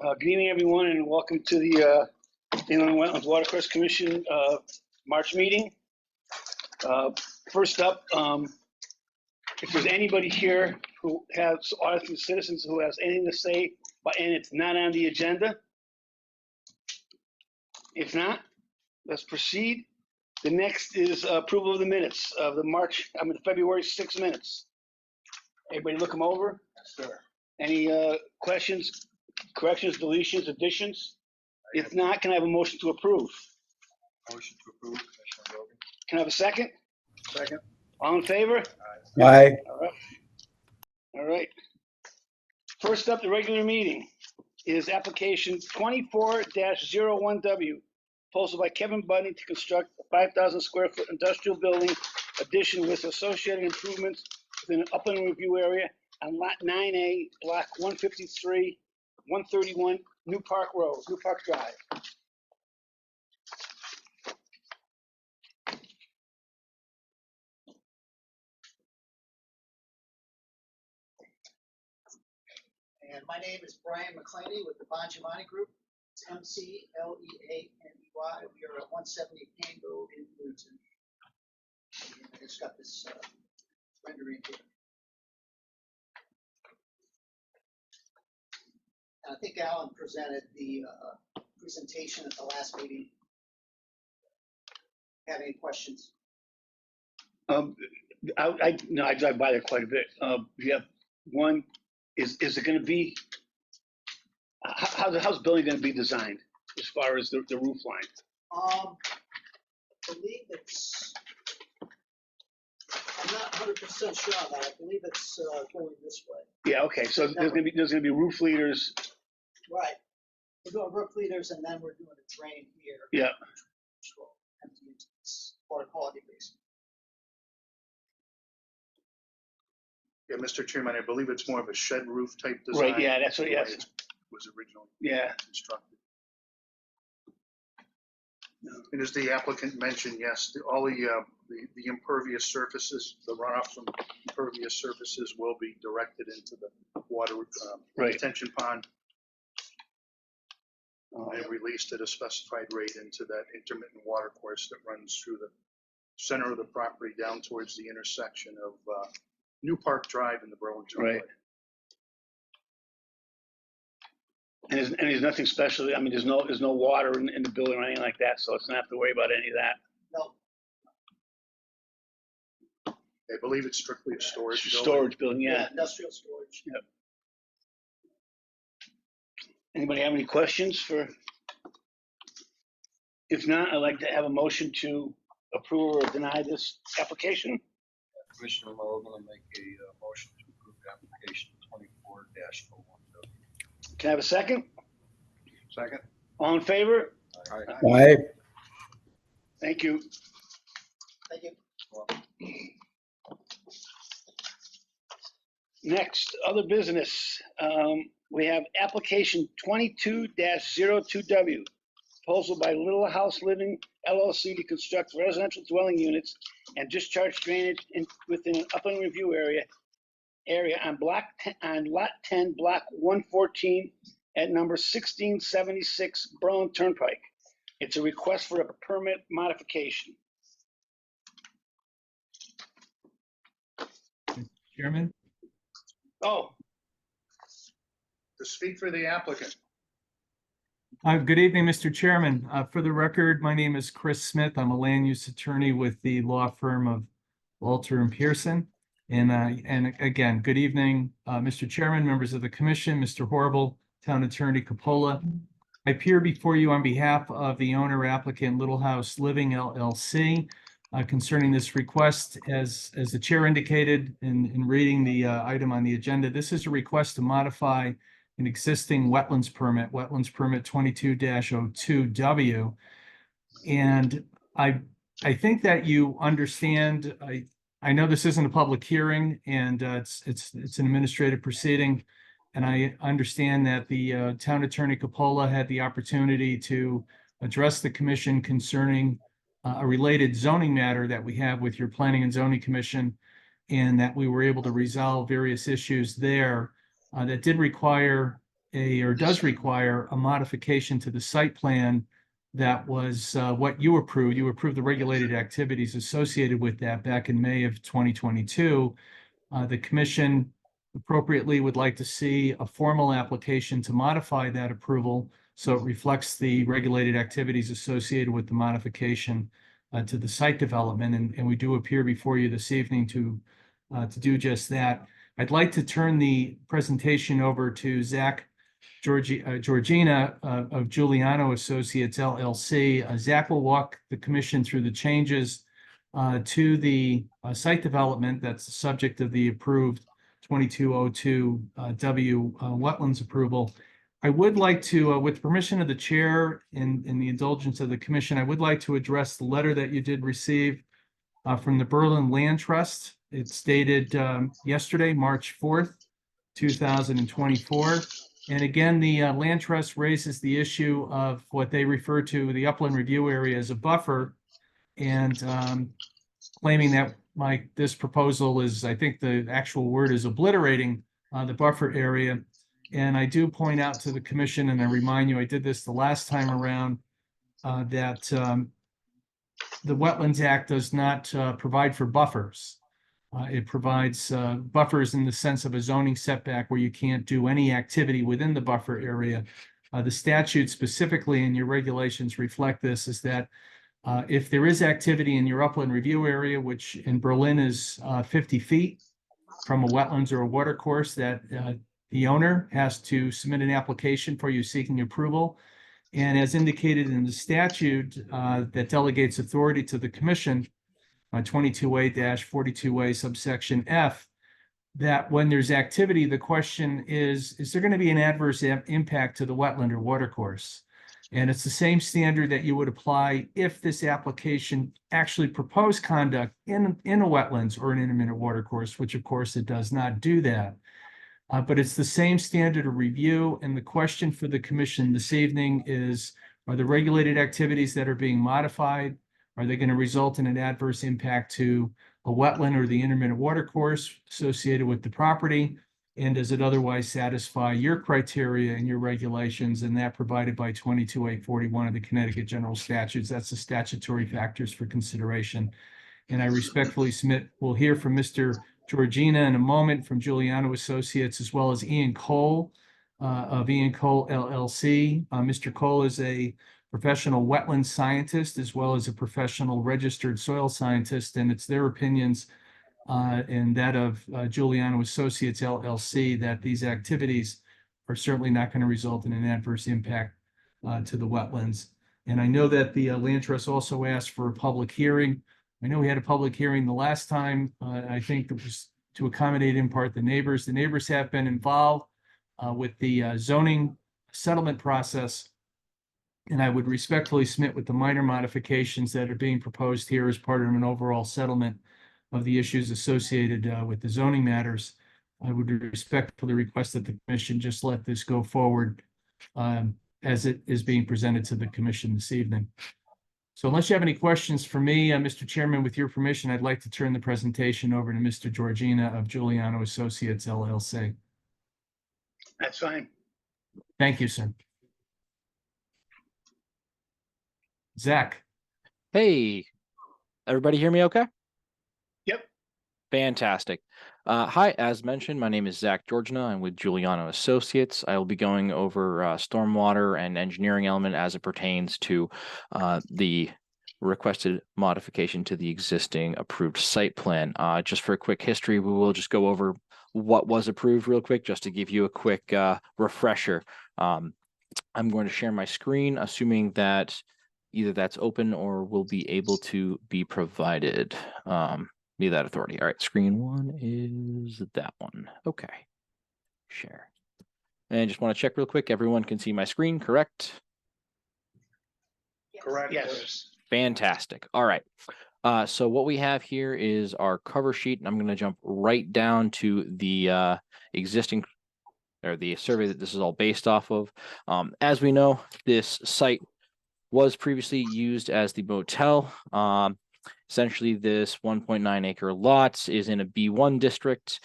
Good evening, everyone, and welcome to the Inland Wetlands Watercourse Commission March meeting. First up, if there's anybody here who has, auditing citizens who has anything to say, and it's not on the agenda. If not, let's proceed. The next is approval of the minutes of the February 6 minutes. Everybody look them over. Sure. Any questions, corrections, deletions, additions? If not, can I have a motion to approve? Motion to approve, Commissioner Rogan. Can I have a second? Second. All in favor? Aye. All right. All right. First up, the regular meeting is application 24-01W, proposal by Kevin Budney to construct a 5,000 square foot industrial building addition with associated improvements within an upland review area on lot 9A, block 153, 131, New Park Road, New Park Drive. And my name is Brian McClaney with the Bongiamani Group. It's MCLEANEY. We are at 170 Payne Road in Newton. And I just got this rendering here. And I think Alan presented the presentation at the last meeting. Have any questions? I drive by there quite a bit. You have one. Is it going to be, how's the building going to be designed as far as the roof line? I believe it's, I'm not 100% sure on that. I believe it's going this way. Yeah, okay, so there's going to be roof leaders. Right. We're doing roof leaders and then we're doing a drain here. Yeah. Which will empty into this water quality basement. Yeah, Mr. Chairman, I believe it's more of a shed roof type design. Right, yeah, that's what, the way yes. it was originally constructed. And as the applicant mentioned, yes, all the impervious surfaces, the runoff from impervious surfaces will be directed into the water retention pond. And released at a specified rate into that intermittent water course that runs through the center of the property down towards the intersection of New Park Drive and the Burlington Road. Right. And there's nothing special. I mean, there's no water in the building or anything like that, so it's not have to worry about any of that. No. I believe it's strictly a storage building. Storage building, yeah. Industrial storage. Yep. Anybody have any questions for? If not, I'd like to have a motion to approve or deny this application. Commissioner Logan will make a motion to approve the application 24-01W. Can I have a second? Second. All in favor? Aye. Thank you. Thank you. Next, other business. We have application 22-02W, proposal by Little House Living LLC to construct residential dwelling units and discharge drainage within an upland review area on lot 10, block 114 at number 1676 Berlin Turnpike. It's a request for a permit modification. Chairman? Oh, To speak for the applicant. Good evening, Mr. Chairman. For the record, my name is Chris Smith. I'm a land use attorney with the law firm of Walter and Pearson. And again, good evening, Mr. Chairman, members of the commission, Mr. Horrible, Town Attorney Capola. I appear before you on behalf of the owner applicant Little House Living LLC concerning this request. As the chair indicated in reading the item on the agenda, this is a request to modify an existing wetlands permit 22-02W. And I think that you understand, I know this isn't a public hearing and it's an administrative proceeding. And I understand that the town attorney Capola had the opportunity to address the commission concerning a related zoning matter that we have with your Planning and Zoning Commission, and that we were able to resolve various issues there that did require or does require a modification to the site plan that was what you approved. You approved the regulated activities associated with that back in May of 2022. The commission appropriately would like to see a formal application to modify that approval so it reflects the regulated activities associated with the modification to the site development. And we do appear before you this evening to do just that. I'd like to turn the presentation over to Zach Georgina of Giuliano Associates LLC. Zach will walk the commission through the changes to the site development that's the subject of the approved 2202 W wetlands approval. I would like to, with permission of the chair and the indulgence of the commission, I would like to address the letter that you did receive from the Berlin Land Trust. It's dated yesterday, March 4th, 2024. And again, the Land Trust raises the issue of what they refer to the upland review area as a buffer, and claiming that this proposal is, I think the actual word is obliterating the buffer area. And I do point out to the commission, and I remind you, I did this the last time around, that the Wetlands Act does not provide for buffers. It provides buffers in the sense of a zoning setback where you can't do any activity within the buffer area. The statute specifically in your regulations reflect this, is that if there is activity in your upland review area, which in Berlin is 50 feet from a wetlands or a water course, that the owner has to submit an application for you seeking approval. And as indicated in the statute that delegates authority to the commission, 22A-42A subsection F, that when there's activity, the question is there going to be an adverse impact to the wetland or watercourse? And it's the same standard that you would apply if this application actually proposed conduct in a wetlands or an intermittent watercourse, which of course it does not do that. But it's the same standard of review. And the question for the commission this evening is, are the regulated activities that are being modified, are they going to result in an adverse impact to a wetland or the intermittent watercourse associated with the property? And does it otherwise satisfy your criteria and your regulations, and that provided by 22A-41 of the Connecticut General Statutes? That's the statutory factors for consideration. And I respectfully submit, we'll hear from Mr. Georgina in a moment from Giuliano Associates, as well as Ian Cole of Ian Cole LLC. Mr. Cole is a professional wetland scientist, as well as a professional registered soil scientist, and it's their opinions and that of Giuliano Associates LLC that these activities are certainly not going to result in an adverse impact to the wetlands. And I know that the Land Trust also asked for a public hearing. I know we had a public hearing the last time. I think it was to accommodate in part the neighbors. The neighbors have been involved with the zoning settlement process. And I would respectfully submit, with the minor modifications that are being proposed here as part of an overall settlement of the issues associated with the zoning matters, I would respectfully request that the commission just let this go forward as it is being presented to the commission this evening. So unless you have any questions for me, Mr. Chairman, with your permission, I'd like to turn the presentation over to Mr. Georgina of Giuliano Associates LLC. That's fine. Thank you, sir. Zach. Hey, everybody hear me okay? Yep. Fantastic. Hi, as mentioned, my name is Zach Georgina. I'm with Giuliano Associates. I will be going over stormwater and engineering element as it pertains to the requested modification to the existing approved site plan. Just for a quick history, we will just go over what was approved real quick, just to give you a quick refresher. I'm going to share my screen, assuming that either that's open or will be able to be provided via that authority. All right, screen one is that one. Okay, share. And just want to check real quick, everyone can see my screen, correct? Correct. Yes. Fantastic. All right. So what we have here is our cover sheet, and I'm going to jump right down to the existing, or the survey that this is all based off of. As we know, this site was previously used as the motel. Essentially, this 1.9 acre lot is in a B1 district.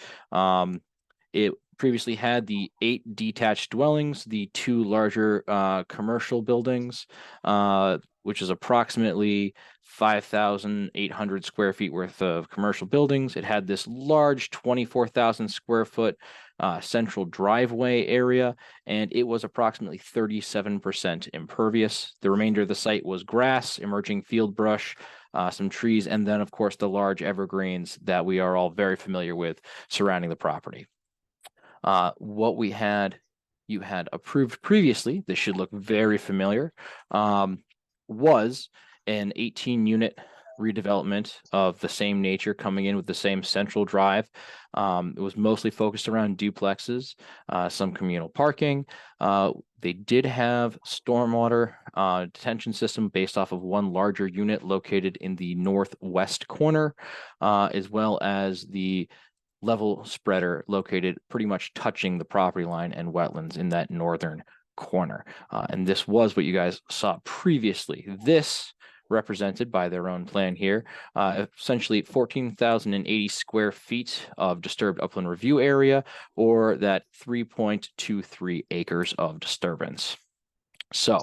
It previously had the 8 detached dwellings, the 2 larger commercial buildings, which is approximately 5,800 square feet worth of commercial buildings. It had this large 24,000 square foot central driveway area, and it was approximately 37% impervious. The remainder of the site was grass, emerging field brush, some trees, and then, of course, the large evergreens that we are all very familiar with surrounding the property. What you had approved previously, this should look very familiar, was an 18-unit redevelopment of the same nature coming in with the same central drive. It was mostly focused around duplexes, some communal parking. They did have stormwater detention system based off of one larger unit located in the northwest corner, as well as the level spreader located pretty much touching the property line and wetlands in that northern corner. And this was what you guys saw previously. This represented by their own plan here, essentially 14,080 square feet of disturbed upland review area, or that 3.23 acres of disturbance. So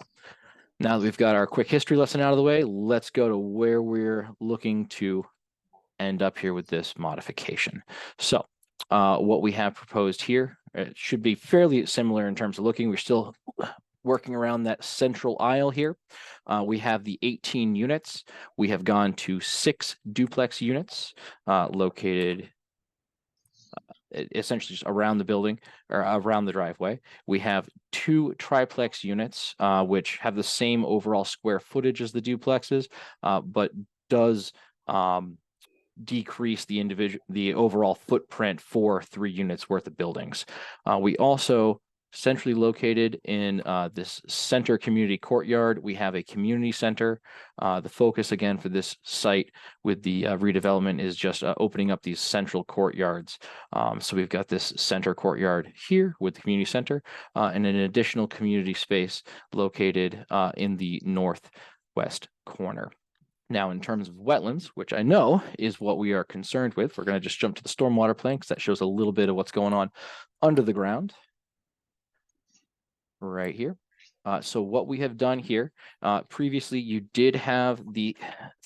now that we've got our quick history lesson out of the way, let's go to where we're looking to end up here with this modification. So what we have proposed here, it should be fairly similar in terms of looking. We're still working around that central aisle here. We have the 18 units. We have gone to 6 duplex units located essentially just around the building or around the driveway. We have 2 triplex units, which have the same overall square footage as the duplexes, but does decrease the overall footprint for 3 units worth of buildings. We also centrally located in this center community courtyard, we have a community center. The focus again for this site with the redevelopment is just opening up these central courtyards. So we've got this center courtyard here with the community center and an additional community space located in the northwest corner. Now, in terms of wetlands, which I know is what we are concerned with, we're going to just jump to the stormwater plan because that shows a little bit of what's going on under the ground right here. So what we have done here, previously you did have the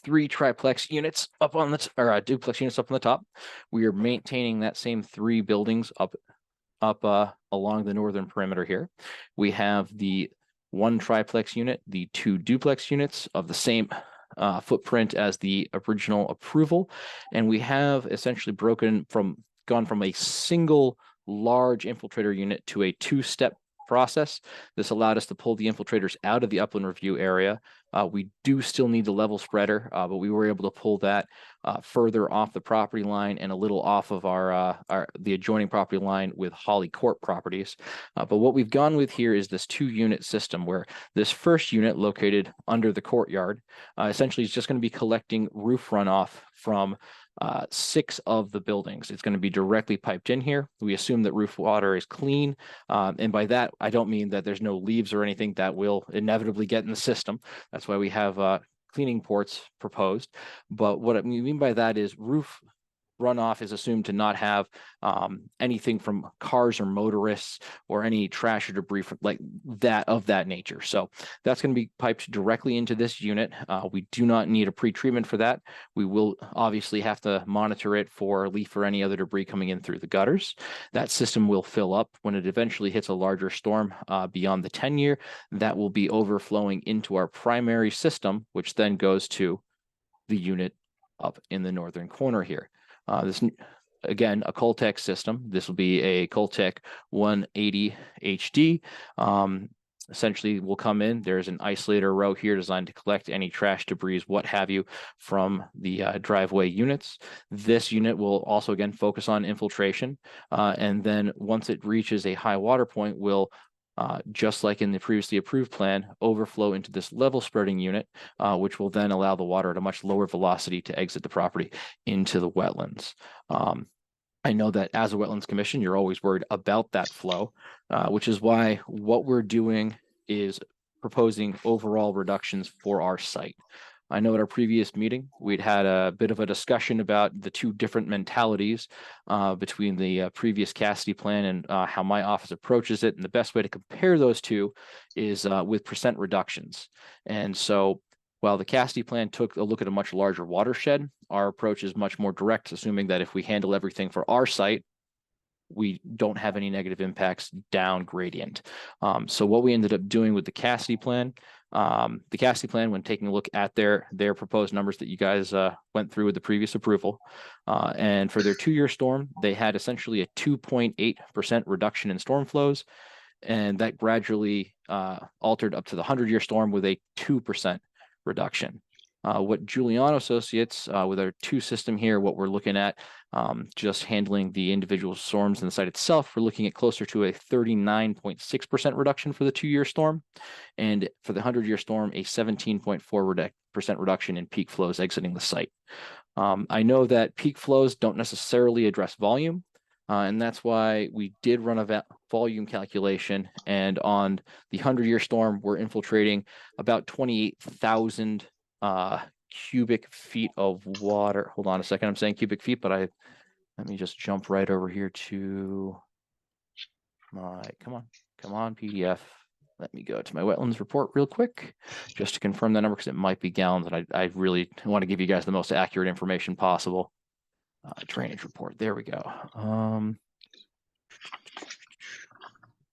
3 triplex units up on the, or duplex units up on the top. We are maintaining that same 3 buildings up along the northern perimeter here. We have the 1 triplex unit, the 2 duplex units of the same footprint as the original approval, and we have essentially gone from a single large infiltrator unit to a 2-step process. This allowed us to pull the infiltrators out of the upland review area. We do still need the level spreader, but we were able to pull that further off the property line and a little off of the adjoining property line with Holly Court properties. But what we've gone with here is this 2-unit system where this first unit located under the courtyard essentially is just going to be collecting roof runoff from 6 of the buildings. It's going to be directly piped in here. We assume that roof water is clean. And by that, I don't mean that there's no leaves or anything that will inevitably get in the system. That's why we have cleaning ports proposed. But what I mean by that is roof runoff is assumed to not have anything from cars or motorists or any trash or debris like that of that nature. So that's going to be piped directly into this unit. We do not need a pre-treatment for that. We will obviously have to monitor it for leaf or any other debris coming in through the gutters. That system will fill up when it eventually hits a larger storm beyond the 10-year. That will be overflowing into our primary system, which then goes to the unit up in the northern corner here. This, again, a Coltech system. This will be a Coltech 180 HD. Essentially will come in. There's an isolator row here designed to collect any trash, debris, what have you, from the driveway units. This unit will also, again, focus on infiltration. And then once it reaches a high water point, will just like in the previously approved plan, overflow into this level spreading unit, which will then allow the water at a much lower velocity to exit the property into the wetlands. I know that as a wetlands commission, you're always worried about that flow, which is why what we're doing is proposing overall reductions for our site. I know at our previous meeting, we'd had a bit of a discussion about the two different mentalities between the previous Cassidy plan and how my office approaches it. And the best way to compare those two is with percent reductions. And so while the Cassidy plan took a look at a much larger watershed, our approach is much more direct, assuming that if we handle everything for our site, we don't have any negative impacts down gradient. So what we ended up doing with the Cassidy plan, when taking a look at their proposed numbers that you guys went through with the previous approval, and for their 2-year storm, they had essentially a 2.8% reduction in storm flows, and that gradually altered up to the 100-year storm with a 2% reduction. What Giuliano Associates, with our 2 system here, what we're looking at, just handling the individual storms in the site itself, we're looking at closer to a 39.6% reduction for the 2-year storm. And for the 100-year storm, a 17.4% reduction in peak flows exiting the site. I know that peak flows don't necessarily address volume, and that's why we did run a volume calculation. And on the 100-year storm, we're infiltrating about 28,000 cubic feet of water. Hold on a second. I'm saying cubic feet, but let me just jump right over here to my, come on, PDF. Let me go to my wetlands report real quick, just to confirm the number, because it might be gallons, and I really want to give you guys the most accurate information possible. Drainage report. There we go.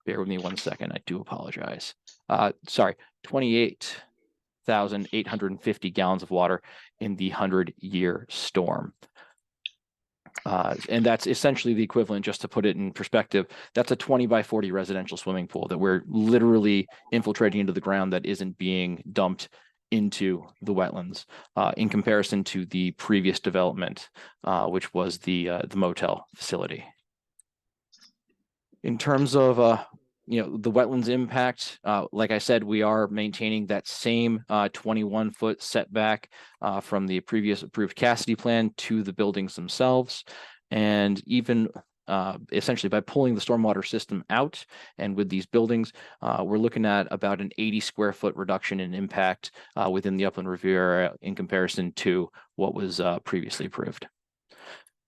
Bear with me 1 second. I do apologize. Sorry, 28,850 gallons of water in the 100-year storm. And that's essentially the equivalent, just to put it in perspective, that's a 20 by 40 residential swimming pool that we're literally infiltrating into the ground that isn't being dumped into the wetlands, in comparison to the previous development, which was the motel facility. In terms of the wetlands impact, like I said, we are maintaining that same 21-foot setback from the previous approved Cassidy plan to the buildings themselves. And even essentially by pulling the stormwater system out and with these buildings, we're looking at about an 80 square foot reduction in impact within the upland review area in comparison to what was previously approved.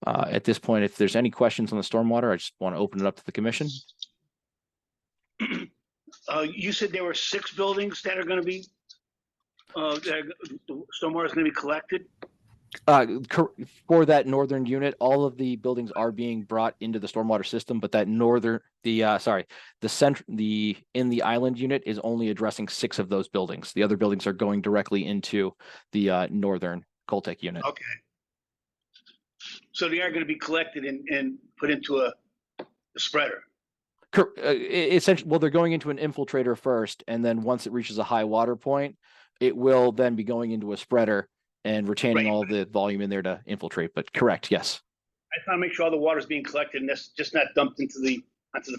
At this point, if there's any questions on the stormwater, I just want to open it up to the commission. You said there were 6 buildings that are going to be, the stormwater is going to be collected? For that northern unit, all of the buildings are being brought into the stormwater system, but that northern, in the island unit is only addressing 6 of those buildings. The other buildings are going directly into the northern Coltec unit. Okay. So they are going to be collected and put into a spreader? Essentially, well, they're going into an infiltrator first, and then once it reaches a high water point, it will then be going into a spreader and retaining all the volume in there to infiltrate. But correct, yes. I just want to make sure all the water is being collected and that's just not dumped onto the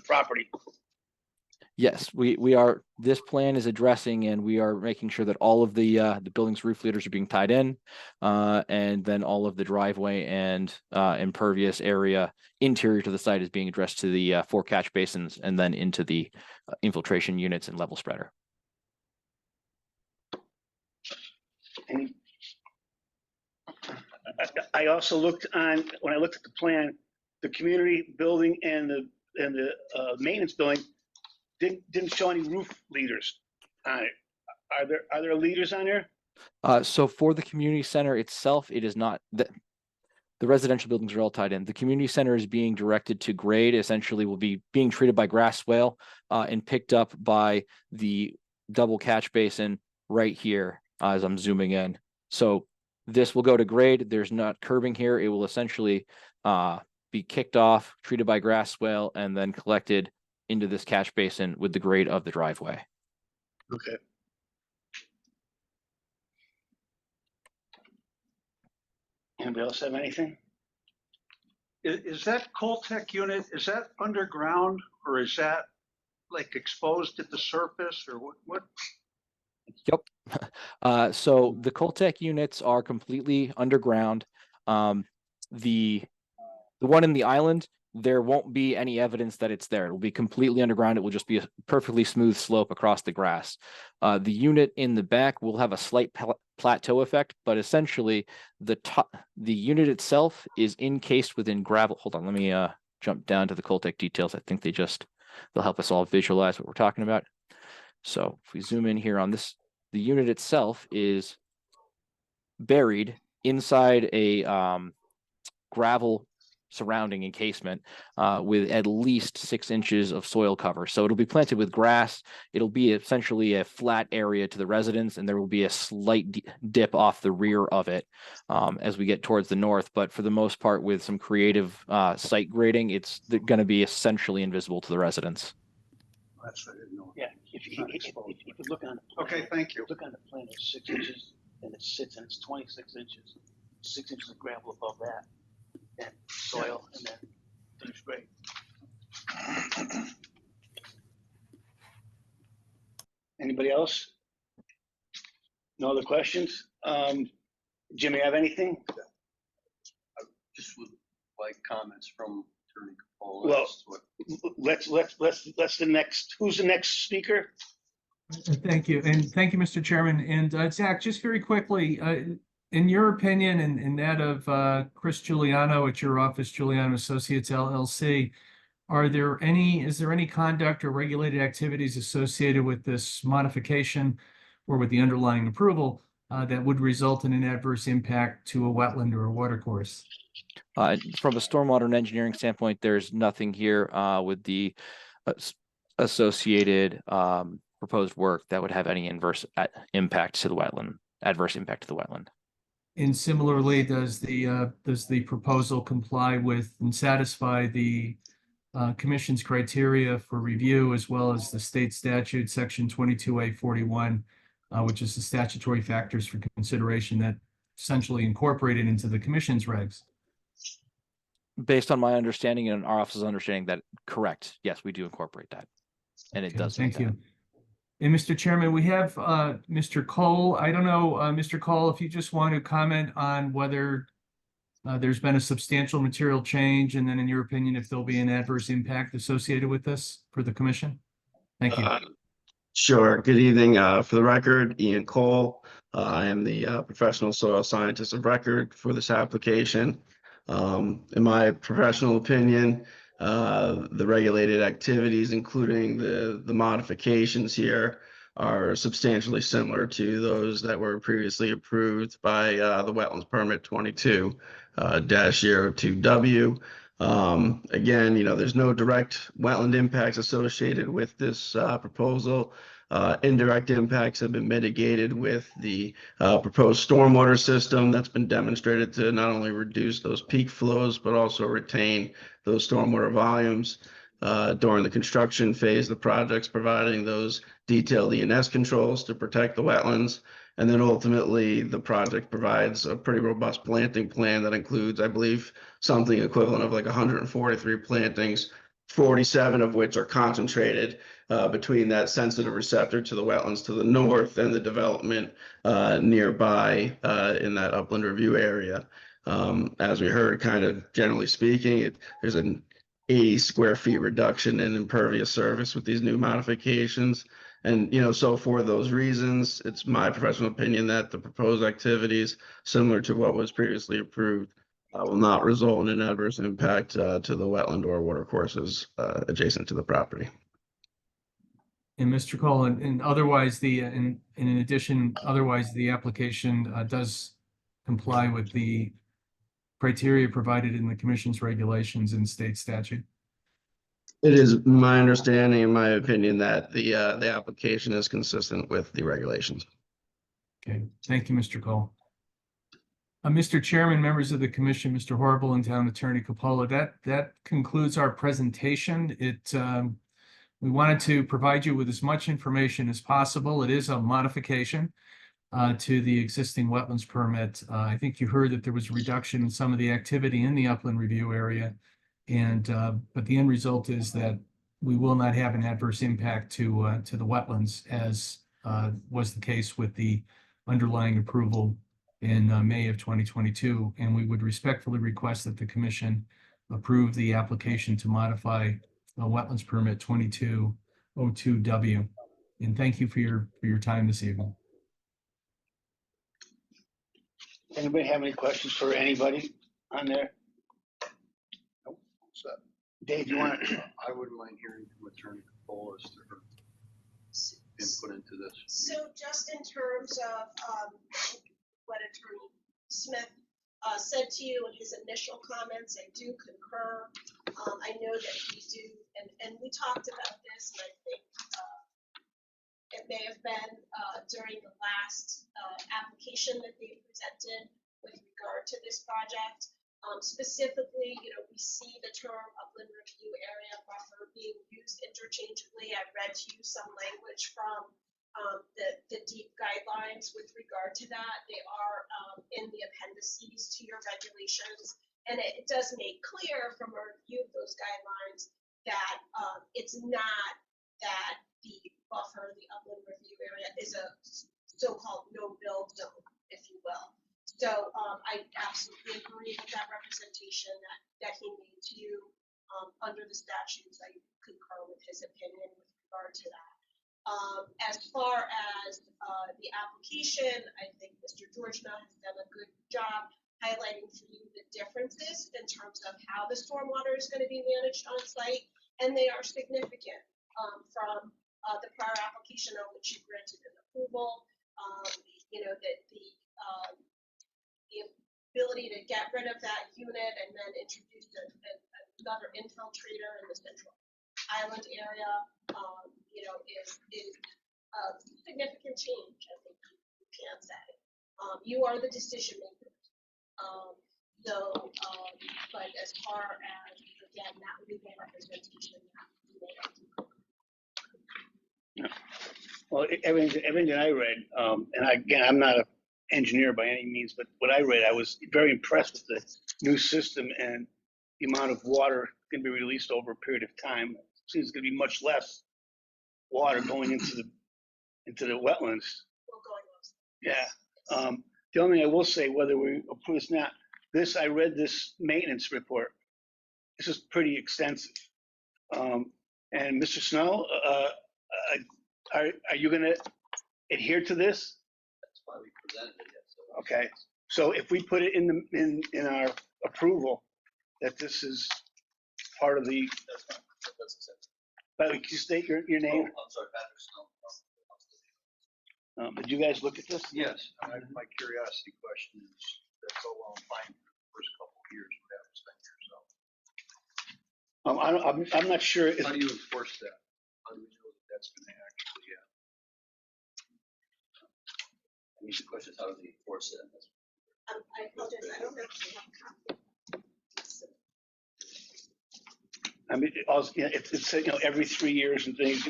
property. Yes, we are. This plan is addressing, and we are making sure that all of the building's roof leaders are being tied in, and then all of the driveway and impervious area interior to the site is being addressed to the 4 catch basins, and then into the infiltration units and level spreader. And I also looked on, when I looked at the plan, the community building and the maintenance building didn't show any roof leaders on it. Are there leaders on there? So for the community center itself, it is not. The residential buildings are all tied in. The community center is being directed to grade, essentially will be being treated by grass swale and picked up by the double catch basin right here as I'm zooming in. So this will go to grade. There's not curbing here. It will essentially be kicked off, treated by grass swale, and then collected into this catch basin with the grade of the driveway. Okay. Anybody else have anything? Is that Coltec unit, is that underground or is that like exposed at the surface or what? Yep. So the Coltec units are completely underground. The one in the island, there won't be any evidence that it's there. It will be completely underground. It will just be a perfectly smooth slope across the grass. The unit in the back will have a slight plateau effect, but essentially the unit itself is encased within gravel. Hold on, let me jump down to the Coltech details. I think they'll help us all visualize what we're talking about. So if we zoom in here on this, the unit itself is buried inside a gravel surrounding encasement with at least 6 inches of soil cover. So it'll be planted with grass. It'll be essentially a flat area to the residents, and there will be a slight dip off the rear of it as we get towards the north. But for the most part, with some creative site grading, it's going to be essentially invisible to the residents. That's what I didn't know. Yeah, if you look on the plan, Okay, thank you. look on the plan, it's 6 inches, and it sits, and it's 26 inches, 6 inches of gravel above that, and soil, and then finished grade. Anybody else? No other questions? Jimmy, have anything? Just would like comments from Attorney Capola. Well, as to what- let's the next, who's the next speaker? Thank you. And thank you, Mr. Chairman. And Zach, just very quickly, in your opinion and that of Chris Giuliano at your office, Giuliano Associates LLC, is there any conduct or regulated activities associated with this modification or with the underlying approval that would result in an adverse impact to a wetland or a watercourse? From a stormwater and engineering standpoint, there's nothing here with the associated proposed work that would have any adverse impact to the wetland. And similarly, does the proposal comply with and satisfy the Commission's criteria for review, as well as the state statute, section 22A41, which is the statutory factors for consideration that essentially incorporated into the Commission's regs? Based on my understanding and our office's understanding, that correct. Yes, we do incorporate that, and it Okay, does. thank you. And Mr. Chairman, we have Mr. Cole. I don't know, Mr. Cole, if you just want to comment on whether there's been a substantial material change, and then in your opinion, if there'll be an adverse impact associated with this for the commission? Thank you. Sure. Good evening. For the record, Ian Cole. I am the professional soil scientist of record for this application. In my professional opinion, the regulated activities, including the modifications here, are substantially similar to those that were previously approved by the Wetlands Permit 22-02W. Again, there's no direct wetland impacts associated with this proposal. Indirect impacts have been mitigated with the proposed stormwater system that's been demonstrated to not only reduce those peak flows, but also retain those stormwater volumes during the construction phase of the projects, providing those detailed E&S controls to protect the wetlands. And then ultimately, the project provides a pretty robust planting plan that includes, I believe, something equivalent of like 143 plantings, 47 of which are concentrated between that sensitive receptor to the wetlands to the north and the development nearby in that upland review area. As we heard, kind of generally speaking, there's an 80 square feet reduction in impervious surface with these new modifications. And, so for those reasons, it's my professional opinion that the proposed activities, similar to what was previously approved, will not result in an adverse impact to the wetland or watercourses adjacent to the property. And Mr. Cole, and otherwise in addition, otherwise the application does comply with the criteria provided in the Commission's regulations and state statute? It is my understanding, in my opinion, that the application is consistent with the regulations. Okay, thank you, Mr. Cole. Mr. Chairman, members of the commission, Mr. Horrible and Town Attorney Capola, that concludes our presentation. We wanted to provide you with as much information as possible. It is a modification to the existing wetlands permit. I think you heard that there was a reduction in some of the activity in the upland review area. But the end result is that we will not have an adverse impact to the wetlands, as was the case with the underlying approval in May of 2022. And we would respectfully request that the commission approve the application to modify wetlands permit 2202W. And thank you for your time this evening. Anybody have any questions for anybody on there? So Dave, you want to? I wouldn't mind hearing from Attorney Capola as to her input into this. So just in terms of what Attorney Smith said to you in his initial comments, I do concur. I know that we do, and we talked about this, and I think it may have been during the last application that they presented with regard to this project. Specifically, we see the term upland review area buffer being used interchangeably. I read to you some language from the deep guidelines with regard to that. They are in the appendices to your regulations, and it does make clear from a review of those guidelines that it's not that the buffer, the upland review area, is a so-called no-build zone, if you will. So I absolutely agree with that representation that he made to you under the statutes. I concur with his opinion with regard to that. As far as the application, I think Mr. Georgina has done a good job highlighting for you the differences in terms of how the stormwater is going to be managed on site, and they are significant from the prior application on which you granted an approval. That the ability to get rid of that unit and then introduce another infiltrator in the central island area, is a significant change, I think you can say. You are the decision maker. But as far as, again, that legal representation, Well, everything that I read, and again, I'm not an engineer by any means, but what I read, I was very impressed with the new system and the amount of water can be released over a period of time. It seems going to be much less water going into the wetlands. Yeah. The only thing I will say, whether we approve this or not, I read this maintenance report. This is pretty extensive. And Mr. Snow, are you going to adhere to this? That's why we presented it. Yes. Okay. So if we put it in our approval that this is part of the. That's fine. That's acceptable. But can you state your name? Oh, I'm sorry, Patrick Snow. Did you guys look at this? Yes, my curiosity question is, that's all well and fine for the first couple of years, we haven't spent yourself. I'm not sure. How do you enforce that? How do we know that that's going to actually happen? I mean, the question is, how do they enforce it? I apologize, I don't actually have a copy. I mean, it's every 3 years and things.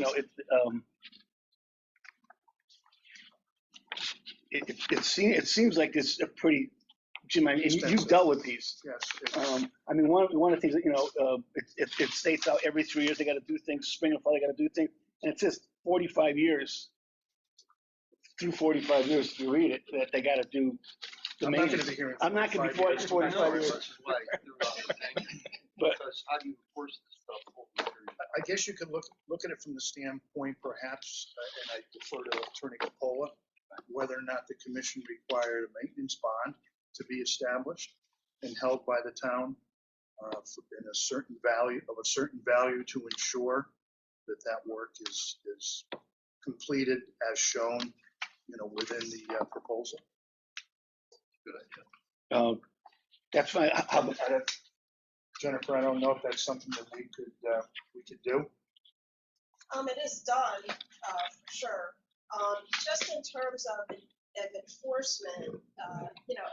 It seems like it's a pretty. Jim, I mean, you've dealt with these. yes, I mean, one of the things that it states out every 3 years they got to do things. Spring and fall they got to do things, and it says 45 years. Through 45 years, if you read it, that they got to do the I'm not going maintenance. to be hearing. I'm not going to be 45 years. This is why I threw out the thing. But- Because how do you enforce this stuff over a period? I guess you could look at it from the standpoint, perhaps, and I defer to Attorney Capola, whether or not the commission required a maintenance bond to be established and held by the town in a certain value to ensure that work is completed as shown, within the proposal. Good idea. That's fine. Jennifer, I don't know if that's something that we could do. It is done, for sure. Just in terms of enforcement,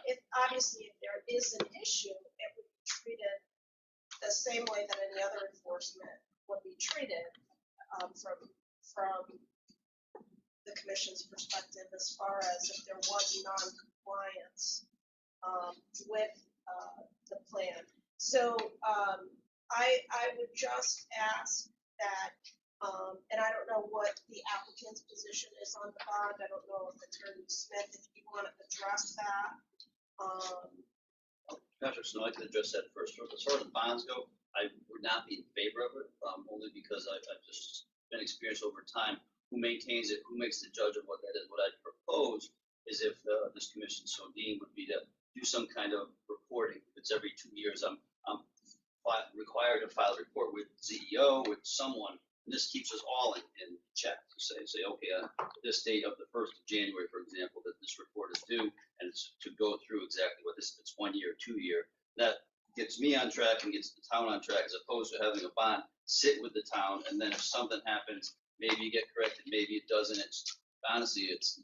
if there is an issue, it would be treated the same way that any other enforcement would be treated from the commission's perspective, as far as if there was non-compliance with the plan. So I would just ask that, and I don't know what the applicant's position is on the bond. I don't know if Attorney Smith, if you want to address that. Patrick Snow, I can address that first. As far as the bonds go, I would not be in favor of it, only because I've just been experienced over time. Who maintains it? Who makes the judge of what that is? What I propose is, if this commission so deemed, would be to do some kind of reporting. If it's every 2 years, I'm required to file a report with CEO, with someone. And this keeps us all in check to say, okay, this date of the 1st of January, for example, that this report is due, and it's to go through exactly what this, if it's 1 year, 2 year. That gets me on track and gets the town on track, as opposed to having a bond sit with the town, and then if something happens, maybe you get corrected, maybe it doesn't. It's honestly, it's,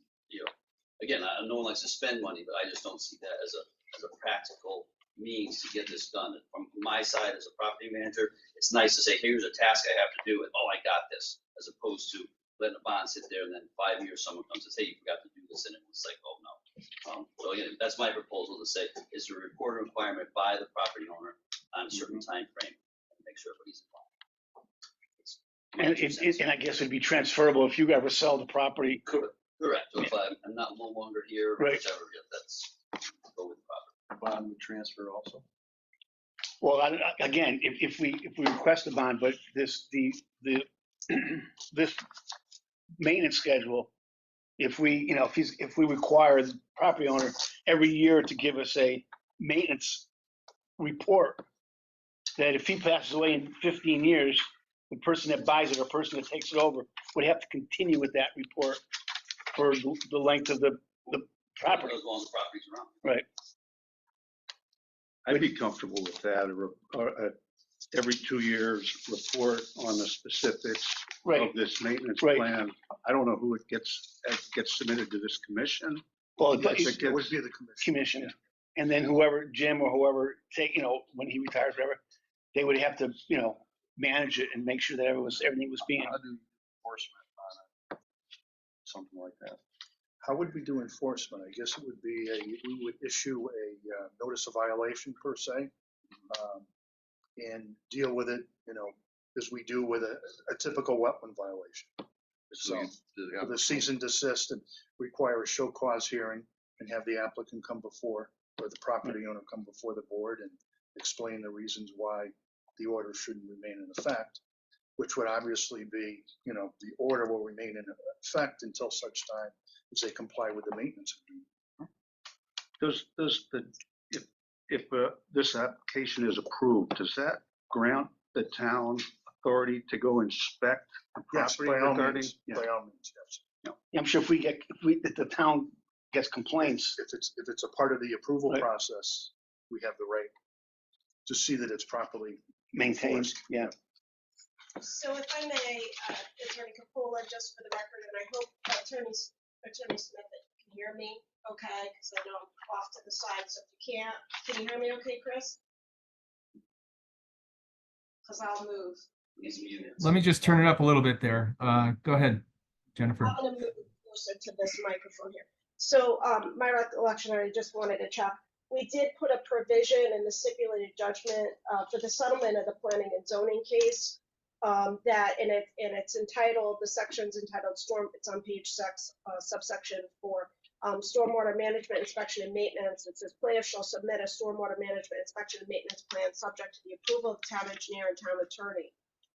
again, no one likes to spend money, but I just don't see that as a practical means to get this done. From my side as a property manager, it's nice to say, here's a task I have to do, and I got this, as opposed to letting a bond sit there and then 5 years someone comes and says, hey, you forgot to do this, and it's like, oh no. So again, that's my proposal to say, is a report requirement by the property owner on a certain time frame, and make sure everybody's involved. And I guess it'd be transferable if you ever sell the property. Correct. So if I'm not no longer here, Right. whichever, that's go with the property. Bond would transfer also. Well, again, if we request a bond, but this maintenance schedule, if we require the property owner every year to give us a maintenance report, that if he passes away in 15 years, the person that buys it or person that takes it over would have to continue with that report for the length of the property. As long as the property's around. Right. I'd be comfortable with that, or every 2 years report on the specifics Right. of this maintenance Right. plan. I don't know who it gets submitted to this commission. Well, Yes, it's it would be the commission. commission, and then whoever, Jim or whoever, when he retires, whatever, they would have to, manage it and make sure that everything was being. How do you do enforcement on it? Something like that. How would we do enforcement? I guess it would be we would issue a notice of violation per se, and deal with it, as we do with a typical wetland violation. So with a cease and desist, and require a show cause hearing and have the applicant come before, or the property owner come before the board and explain the reasons why the order shouldn't remain in effect, which would obviously be, the order will remain in effect until such time as they comply with the maintenance agreement. If this application is approved, does that grant the town authority to go inspect the Yes, property by all regarding? means, by all means, yes. I'm sure if the town gets complaints, If it's a part of the approval Right. process, we have the right to see that it's properly maintained, enforced. yeah. So if I may, Attorney Capola, just for the record, and I hope Attorney Smith can hear me, okay? Because I know I'm off to the side, so if you can't, can you hear me okay, Chris? Because I'll move. He's muted. Let me just turn it up a little bit there. Go ahead, Jennifer. I'm gonna move closer to this microphone here. So, my recollection, I just wanted to check. We did put a provision in the stipulated judgment, for the settlement of the planning and zoning case. That, and it's entitled, the section's entitled it's on page 6, subsection 4. Stormwater management inspection and maintenance. It says players shall submit a stormwater management inspection and maintenance plan subject to the approval of the town engineer and town attorney.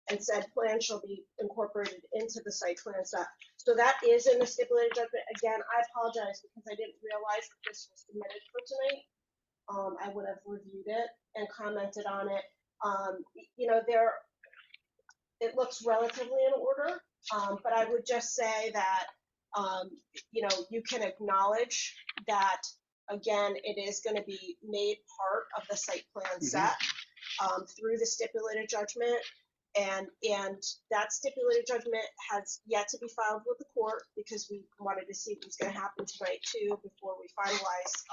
And said plan shall be incorporated into the site plan set. So that is in the stipulated judgment. Again, I apologize because I didn't realize that this was submitted for tonight. I would have reviewed it and commented on it. It looks relatively in order, but I would just say that, you can acknowledge that, again, it is going to be made part of the site plan set through the stipulated judgment. And that stipulated judgment has yet to be filed with the court because we wanted to see what was going to happen tonight too before we finalize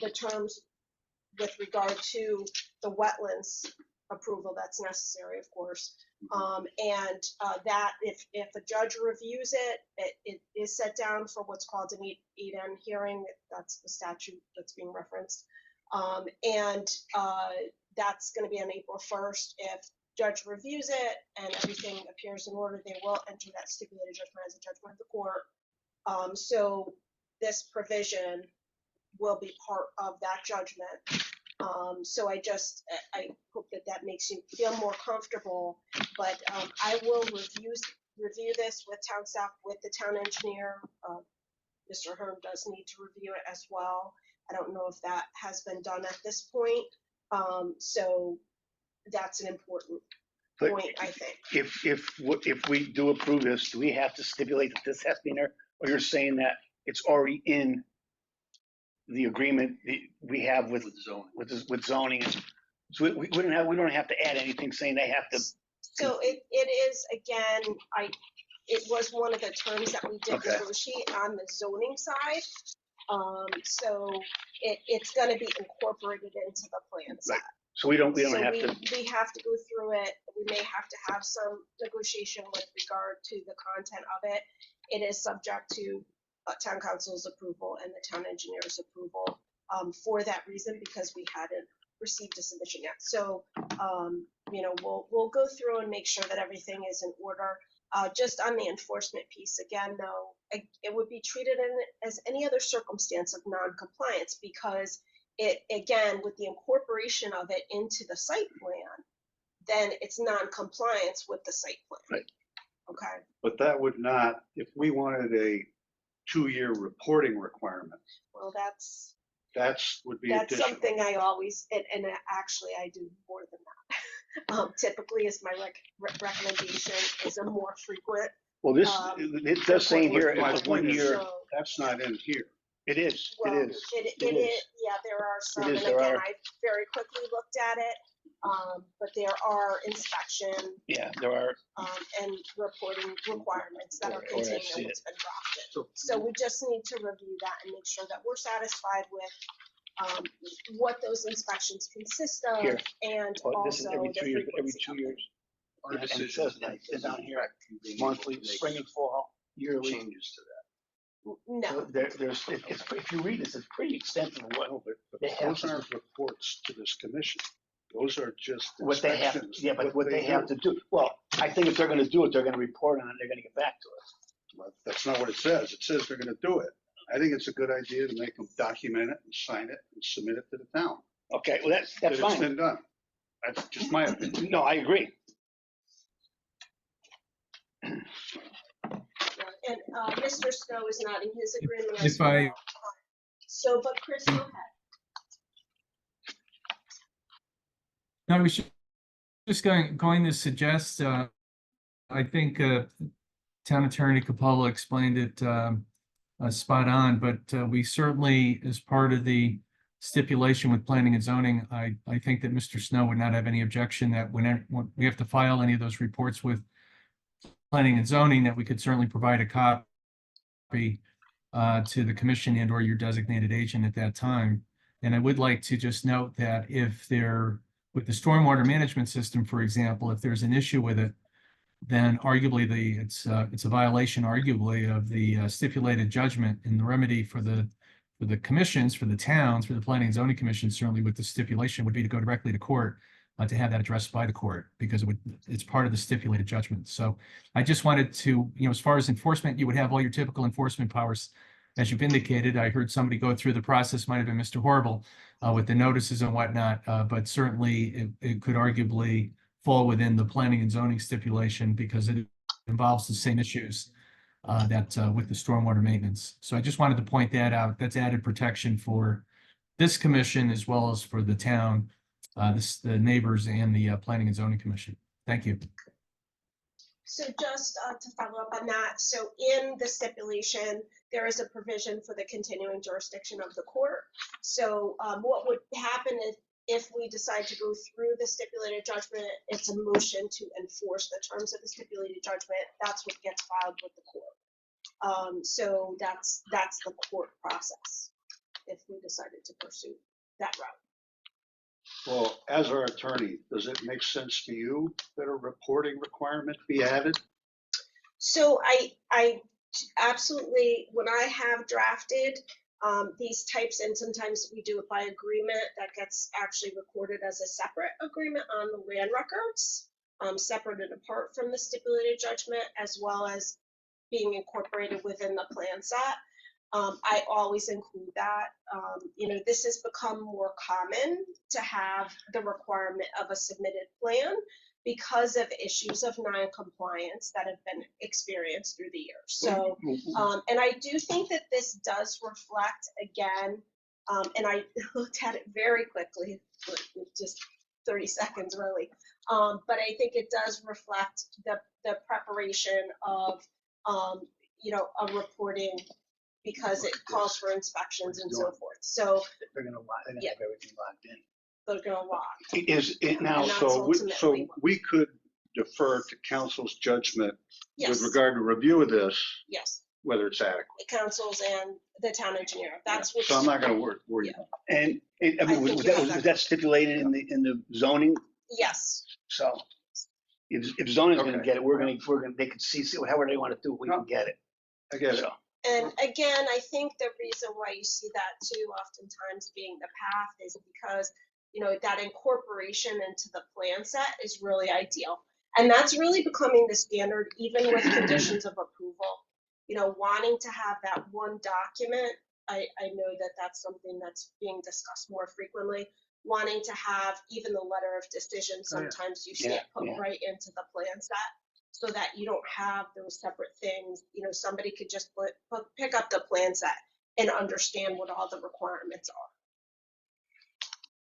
the terms with regard to the wetlands approval that's necessary, of course. That if a judge reviews it, it is set down for what's called an 8N hearing. That's the statute that's being referenced. That's going to be on April 1st. If judge reviews it and everything appears in order, they will enter that stipulated judgment as a judgment of the court. So this provision will be part of that judgment. So I hope that makes you feel more comfortable, but I will review this with town staff, with the town engineer. Mr. Hearn does need to review it as well. I don't know if that has been done at this point. So that's an important But point, I think. if we do approve this, do we have to stipulate that this has to be in there? Or you're saying that it's already in the agreement we have with zoning? So we don't have to add anything saying they have to. So it is, again, it was one of the terms that we did Okay. negotiate on the zoning side. So it's gonna be incorporated into the plan set. Right. So we don't So have we to. have to go through it. We may have to have some negotiation with regard to the content of it. It is subject to town council's approval and the town engineer's approval for that reason, because we hadn't received a submission yet. So, you know, we'll go through and make sure that everything is in order. Just on the enforcement piece, again, though, it would be treated as any other circumstance of non-compliance, because it, again, with the incorporation of it into the site plan, then it's non-compliance with the site plan. Right. Okay. But that would not, if we wanted a 2-year reporting requirement, Well, that's would be additional. something I always, and actually I do more than that. Typically, is my recommendation is a more frequent. Well, this it does say here My it's point 1 is, year. that's not in here. It is. Well, It is. It It is. is. Yeah, there are some, It is, and there again, are. I very quickly looked at it. But there are inspection Yeah, there are. and reporting requirements that are Oh, I contained see in it. what's been drafted. So we just need to review that and make sure that we're satisfied with what those inspections consist of, Here. and Oh, this is also every the 2 years. Every frequency 2 of it. years. Our And it decision says that down here, being monthly, able to make spring and fall, yearly. changes to that. No, So if you read this, it's pretty extensive. But They have those aren't reports to this commission. Those are just what they have, inspections. yeah, but what they have to do. Well, I think if they're gonna do it, they're gonna report on it, they're gonna get back to us. But that's not what it says. It says they're gonna do it. I think it's a good idea to make them document it and sign it and submit it to the town. Okay, well, that's That it's fine. been done. That's just my opinion. No, I agree. and Mr. Snow is nodding his agreement If as well. So, but Chris, go ahead. No, we should just going to suggest, I think Town Attorney Capola explained it spot on, but we certainly, as part of the stipulation with planning and zoning, I think that Mr. Snow would not have any objection that when we have to file any of those reports with planning and zoning, that we could certainly provide a copy to the commission and or your designated agent at that time. And I would like to just note that if there, with the stormwater management system, for example, if there's an issue with it, then arguably it's a violation arguably of the stipulated judgment, and the remedy for the commissions, for the towns, for the planning and zoning commission, certainly with the stipulation would be to go directly to court to have that addressed by the court, because it's part of the stipulated judgment. So I just wanted to, as far as enforcement, you would have all your typical enforcement powers. As you've indicated, I heard somebody go through the process, might have been Mr. Horrible, with the notices and whatnot, but certainly it could arguably fall within the planning and zoning stipulation, because it involves the same issues that with the stormwater maintenance. So I just wanted to point that out. That's added protection for this commission as well as for the town, the neighbors and the planning and zoning commission. Thank you. So just to follow up on that, so in the stipulation, there is a provision for the continuing jurisdiction of the court. So what would happen if we decide to go through the stipulated judgment, it's a motion to enforce the terms of the stipulated judgment. That's what gets filed with the court. So that's the court process if we decided to pursue that route. Well, as our attorney, does it make sense to you that a reporting requirement be added? So I absolutely, when I have drafted these types, and sometimes we do it by agreement, that gets actually recorded as a separate agreement on the land records, separate and apart from the stipulated judgment, as well as being incorporated within the plan set. I always include that. This has become more common to have the requirement of a submitted plan because of issues of non-compliance that have been experienced through the years. So, and I do think that this does reflect, again, And I looked at it very quickly, just 30 seconds really. But I think it does reflect the preparation of, a reporting, because it calls for inspections and so forth. So They're gonna Yeah. have everything locked in. they're gonna lock. Is it now, And that's so ultimately what- we could defer to council's judgment with Yes, regard to review of this, yes, whether it's adequate. the councils and the town engineer. That's what. So I'm not gonna worry Yeah. about And, I I mean, think was you that, have was that that stipulated in the zoning? Yes, So if zoning's gonna Okay. get it, they could see however they want to do it, we can get it. it. I get it. So, and again, I think the reason why you see that too oftentimes being the path is because, that incorporation into the plan set is really ideal. And that's really becoming the standard even with conditions of approval. Wanting to have that one document, I know that that's something that's being discussed more frequently. Wanting to have even the letter of decision, Oh, yeah. sometimes you see Yeah, it put yeah. right into the plan set, so that you don't have those separate things. Somebody could just pick up the plan set and understand what all the requirements are.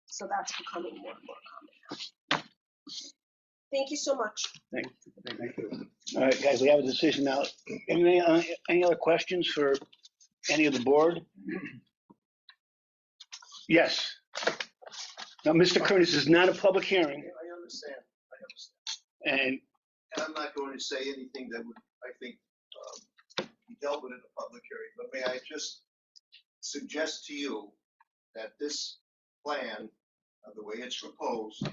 So that's becoming more and more common. Thank you so much. thank you. All right, guys, we have a decision now. Any other questions for any of the board? Yes. Now, Mr. Curtis, is not a public hearing, I understand, and and I'm not going to say anything that would, I think, be dealt with in a public hearing, but may I just suggest to you that this plan, the way it's proposed,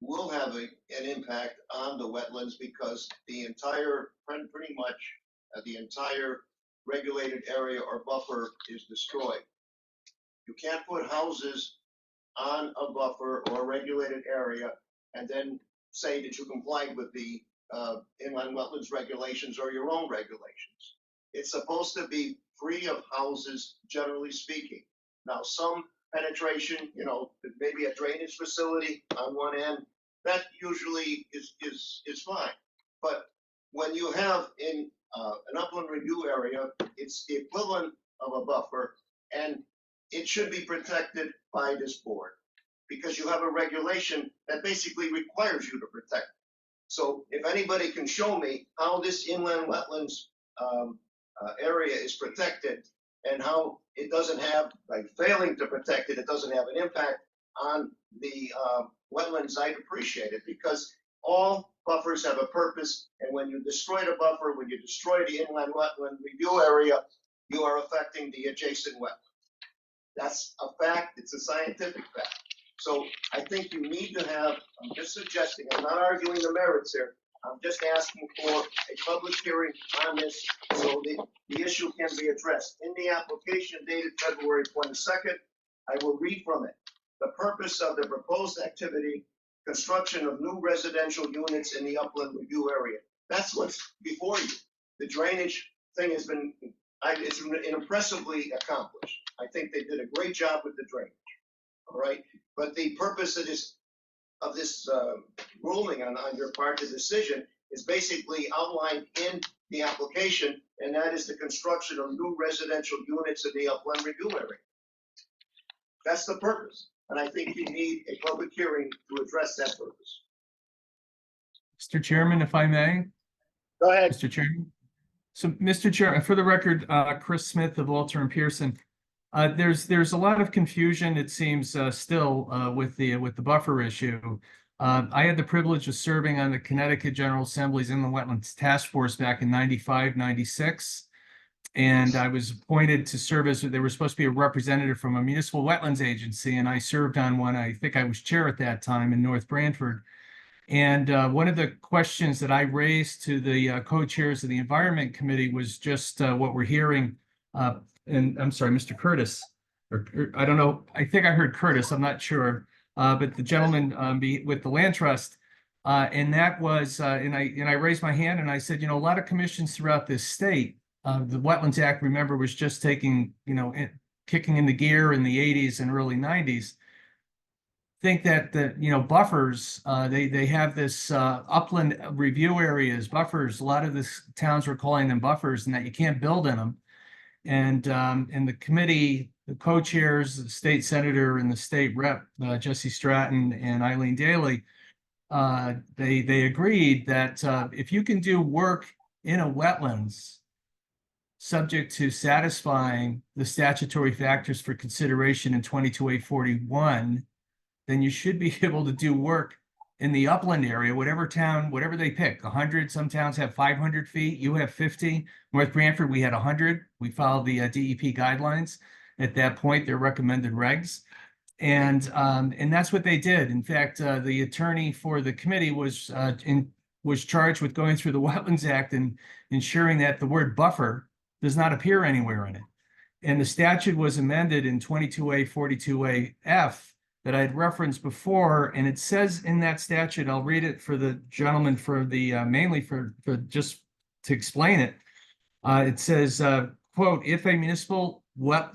will have an impact on the wetlands, because the entire, pretty much, the entire regulated area or buffer is destroyed. You can't put houses on a buffer or a regulated area and then say that you complied with the inland wetlands regulations or your own regulations. It's supposed to be free of houses, generally speaking. Now, some penetration, maybe a drainage facility on one end, that usually is fine. But when you have in an upland review area, it's the equivalent of a buffer, and it should be protected by this board, because you have a regulation that basically requires you to protect. So if anybody can show me how this inland wetlands area is protected, and how it doesn't have, by failing to protect it, it doesn't have an impact on the wetlands, I'd appreciate it, because all buffers have a purpose, and when you destroy the buffer, when you destroy the inland wetland review area, you are affecting the adjacent wetland. That's a fact, it's a scientific fact. So I think you need to have, I'm just suggesting, I'm not arguing the merits here, I'm just asking for a public hearing on this so the issue can be addressed. In the application dated February 22nd, I will read from it. The purpose of the proposed activity, construction of new residential units in the upland review area. That's what's before you. The drainage thing has been, it's impressively accomplished. I think they did a great job with the drainage, all right? But the purpose of this ruling on your part, the decision, is basically outlined in the application, and that is the construction of new residential units in the upland review area. That's the purpose, and I think you need a public hearing to address that purpose. Mr. Chairman, if I may, go ahead. Mr. Chairman. So, Mr. Chairman, for the record, Chris Smith of Walter and Pearson. There's a lot of confusion, it seems, still with the buffer issue. I had the privilege of serving on the Connecticut General Assembly's Inland Wetlands Task Force back in 95, 96. And I was appointed to serve as, there was supposed to be a representative from a municipal wetlands agency, and I served on one. I think I was chair at that time in North Branford. And one of the questions that I raised to the co-chairs of the Environment Committee was just what we're hearing. And I'm sorry, Mr. Curtis, or I don't know, I think I heard Curtis, I'm not sure. But the gentleman with the land trust, and that was, and I raised my hand and I said, a lot of commissions throughout this state, the Wetlands Act, remember, was just taking, kicking into gear in the 80s and early 90s. Think that buffers, they have this upland review areas, buffers. A lot of the towns were calling them buffers, and that you can't build in them. And the committee, the co-chairs, the state senator and the state rep, Jesse Stratton and Eileen Daly, they agreed that if you can do work in a wetlands subject to satisfying the statutory factors for consideration in 22A41, then you should be able to do work in the upland area, whatever town, whatever they pick. 100, some towns have 500 feet, you have 50. North Branford, we had 100. We followed the DEP guidelines at that point, their recommended regs. And that's what they did. In fact, the attorney for the committee was charged with going through the Wetlands Act and ensuring that the word buffer does not appear anywhere in it. And the statute was amended in 22A 42AF that I had referenced before, and it says in that statute, I'll read it for the gentleman for the mainly for just to explain it. It says, quote, if a municipal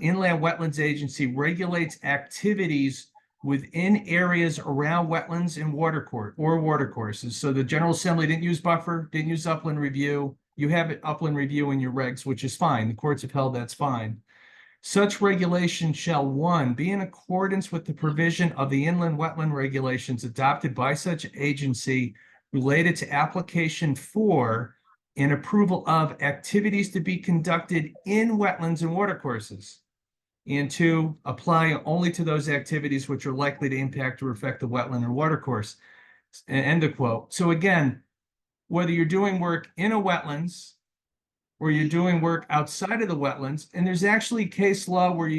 inland wetlands agency regulates activities within areas around wetlands and watercourses. So the General Assembly didn't use buffer, didn't use upland review. You have it upland review in your regs, which is fine. The courts have held that's fine. Such regulation shall, one, be in accordance with the provision of the inland wetland regulations adopted by such agency related to application for and approval of activities to be conducted in wetlands and watercourses, and two, apply only to those activities which are likely to impact or affect the wetland or watercourse. End of quote. So again, whether you're doing work in a wetlands or you're doing work outside of the wetlands, and there's actually case law where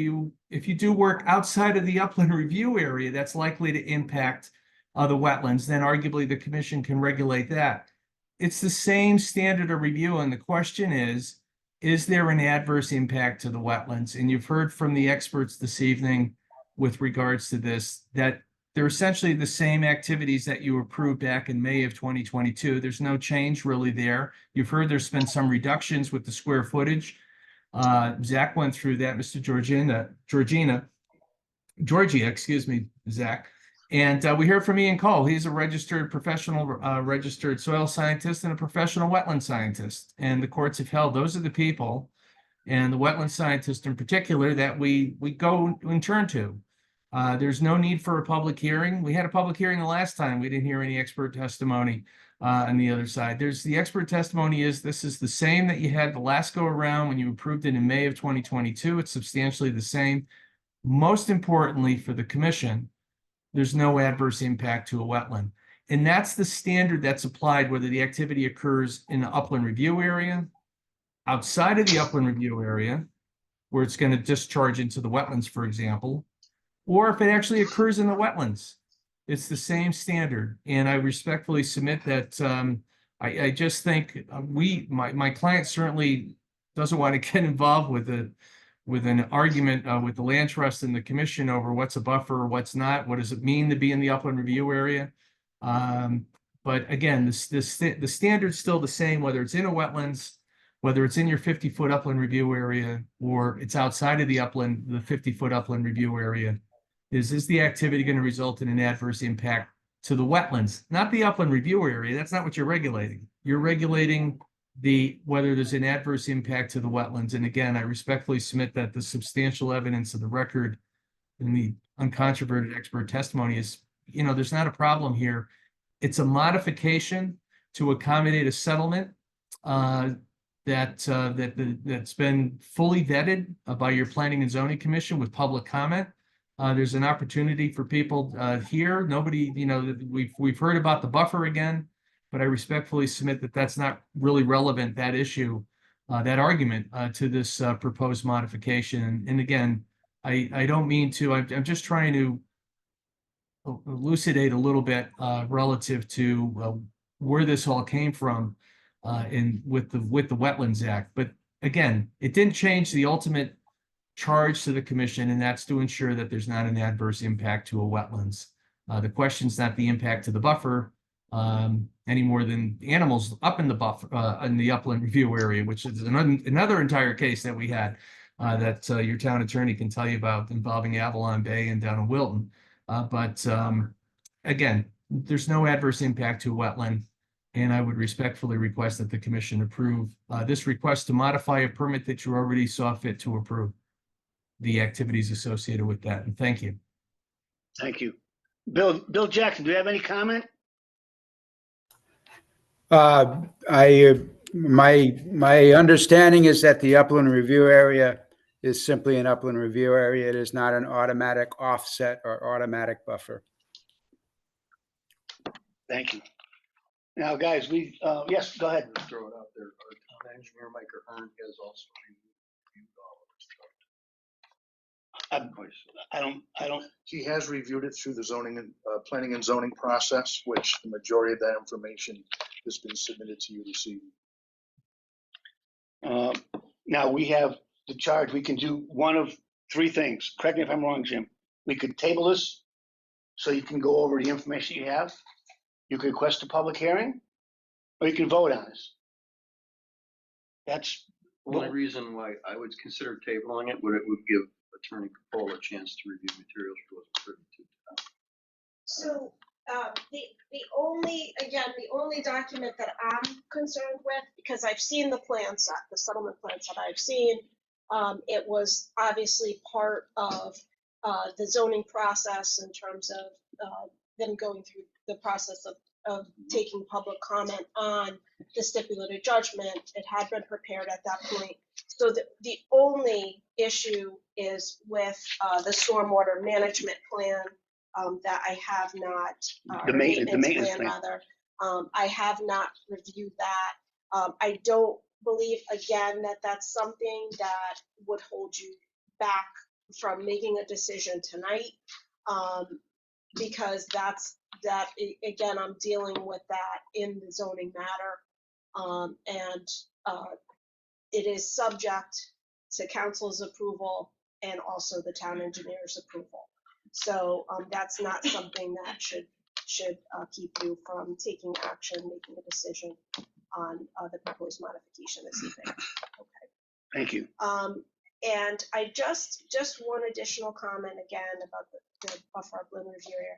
if you do work outside of the upland review area that's likely to impact the wetlands, then arguably the commission can regulate that. It's the same standard of review, and the question is there an adverse impact to the wetlands? And you've heard from the experts this evening with regards to this, that they're essentially the same activities that you approved back in May of 2022. There's no change really there. You've heard there's been some reductions with the square footage. Zach went through that, Mr. Georgia, excuse me, Zach. And we heard from Ian Cole. He's a registered professional, registered soil scientist and a professional wetland scientist. And the courts have held those are the people, and the wetland scientist in particular, that we go and turn to. There's no need for a public hearing. We had a public hearing the last time. We didn't hear any expert testimony on the other side. The expert testimony is this is the same that you had the last go around when you approved it in May of 2022. It's substantially the same. Most importantly for the commission, there's no adverse impact to a wetland. And that's the standard that's applied whether the activity occurs in the upland review area, outside of the upland review area, where it's going to discharge into the wetlands, for example, or if it actually occurs in the wetlands. It's the same standard. And I respectfully submit that I just think my client certainly doesn't want to get involved with an argument with the land trust and the commission over what's a buffer or what's not. What does it mean to be in the upland review area? But again, the standard's still the same, whether it's in a wetlands, whether it's in your 50-foot upland review area, or it's outside of the 50-foot upland review area. Is the activity going to result in an adverse impact to the wetlands, not the upland review area? That's not what you're regulating. You're regulating whether there's an adverse impact to the wetlands. And again, I respectfully submit that the substantial evidence of the record in the uncontroverted expert testimony is, there's not a problem here. It's a modification to accommodate a settlement that's been fully vetted by your Planning and Zoning Commission with public comment. There's an opportunity for people here. Nobody, we've heard about the buffer again, but I respectfully submit that that's not really relevant, that issue, that argument to this proposed modification. And again, I don't mean to, I'm just trying to elucidate a little bit relative to where this all came from with the Wetlands Act. But again, it didn't change the ultimate charge to the commission, and that's to ensure that there's not an adverse impact to a wetlands. The question's not the impact to the buffer any more than animals up in the buffer in the upland review area, which is another entire case that we had that your town attorney can tell you about involving Avalon Bay and down in Wilton. But again, there's no adverse impact to a wetland. And I would respectfully request that the commission approve this request to modify a permit that you already saw fit to approve the activities associated with that. And thank you. Thank you. Bill Jackson, do you have any comment? My understanding is that the upland review area is simply an upland review area. It is not an automatic offset or automatic buffer. Thank you. Now, guys, yes, go ahead. Let's throw it out there. Our town engineer, Mike Ahern, has also reviewed all of this stuff. I don't, He has reviewed it through the zoning and planning and zoning process, which the majority of that information has been submitted to you this evening. now we have the charge. We can do one of three things. Correct me if I'm wrong, Jim. We could table this so you can go over the information you have. You could request a public hearing, or you can vote on this. That's The only reason why I would consider tabling it would give Attorney Capola a chance to review materials she wasn't privy to. So, the only document that I'm concerned with, because I've seen the plan set, the settlement plan set I've seen, it was obviously part of the zoning process in terms of them going through the process of taking public comment on the stipulated judgment. It had been prepared at that point. So the only issue is with the stormwater management plan that I have not, the maintenance plan. rather. I have not reviewed that. I don't believe, again, that that's something that would hold you back from making a decision tonight, because again, I'm dealing with that in the zoning matter. And it is subject to council's approval and also the town engineer's approval. So that's not something that should keep you from taking action, making a decision on the proposed modification this evening. Okay. Thank you. And I just one additional comment again about the buffer upland review area.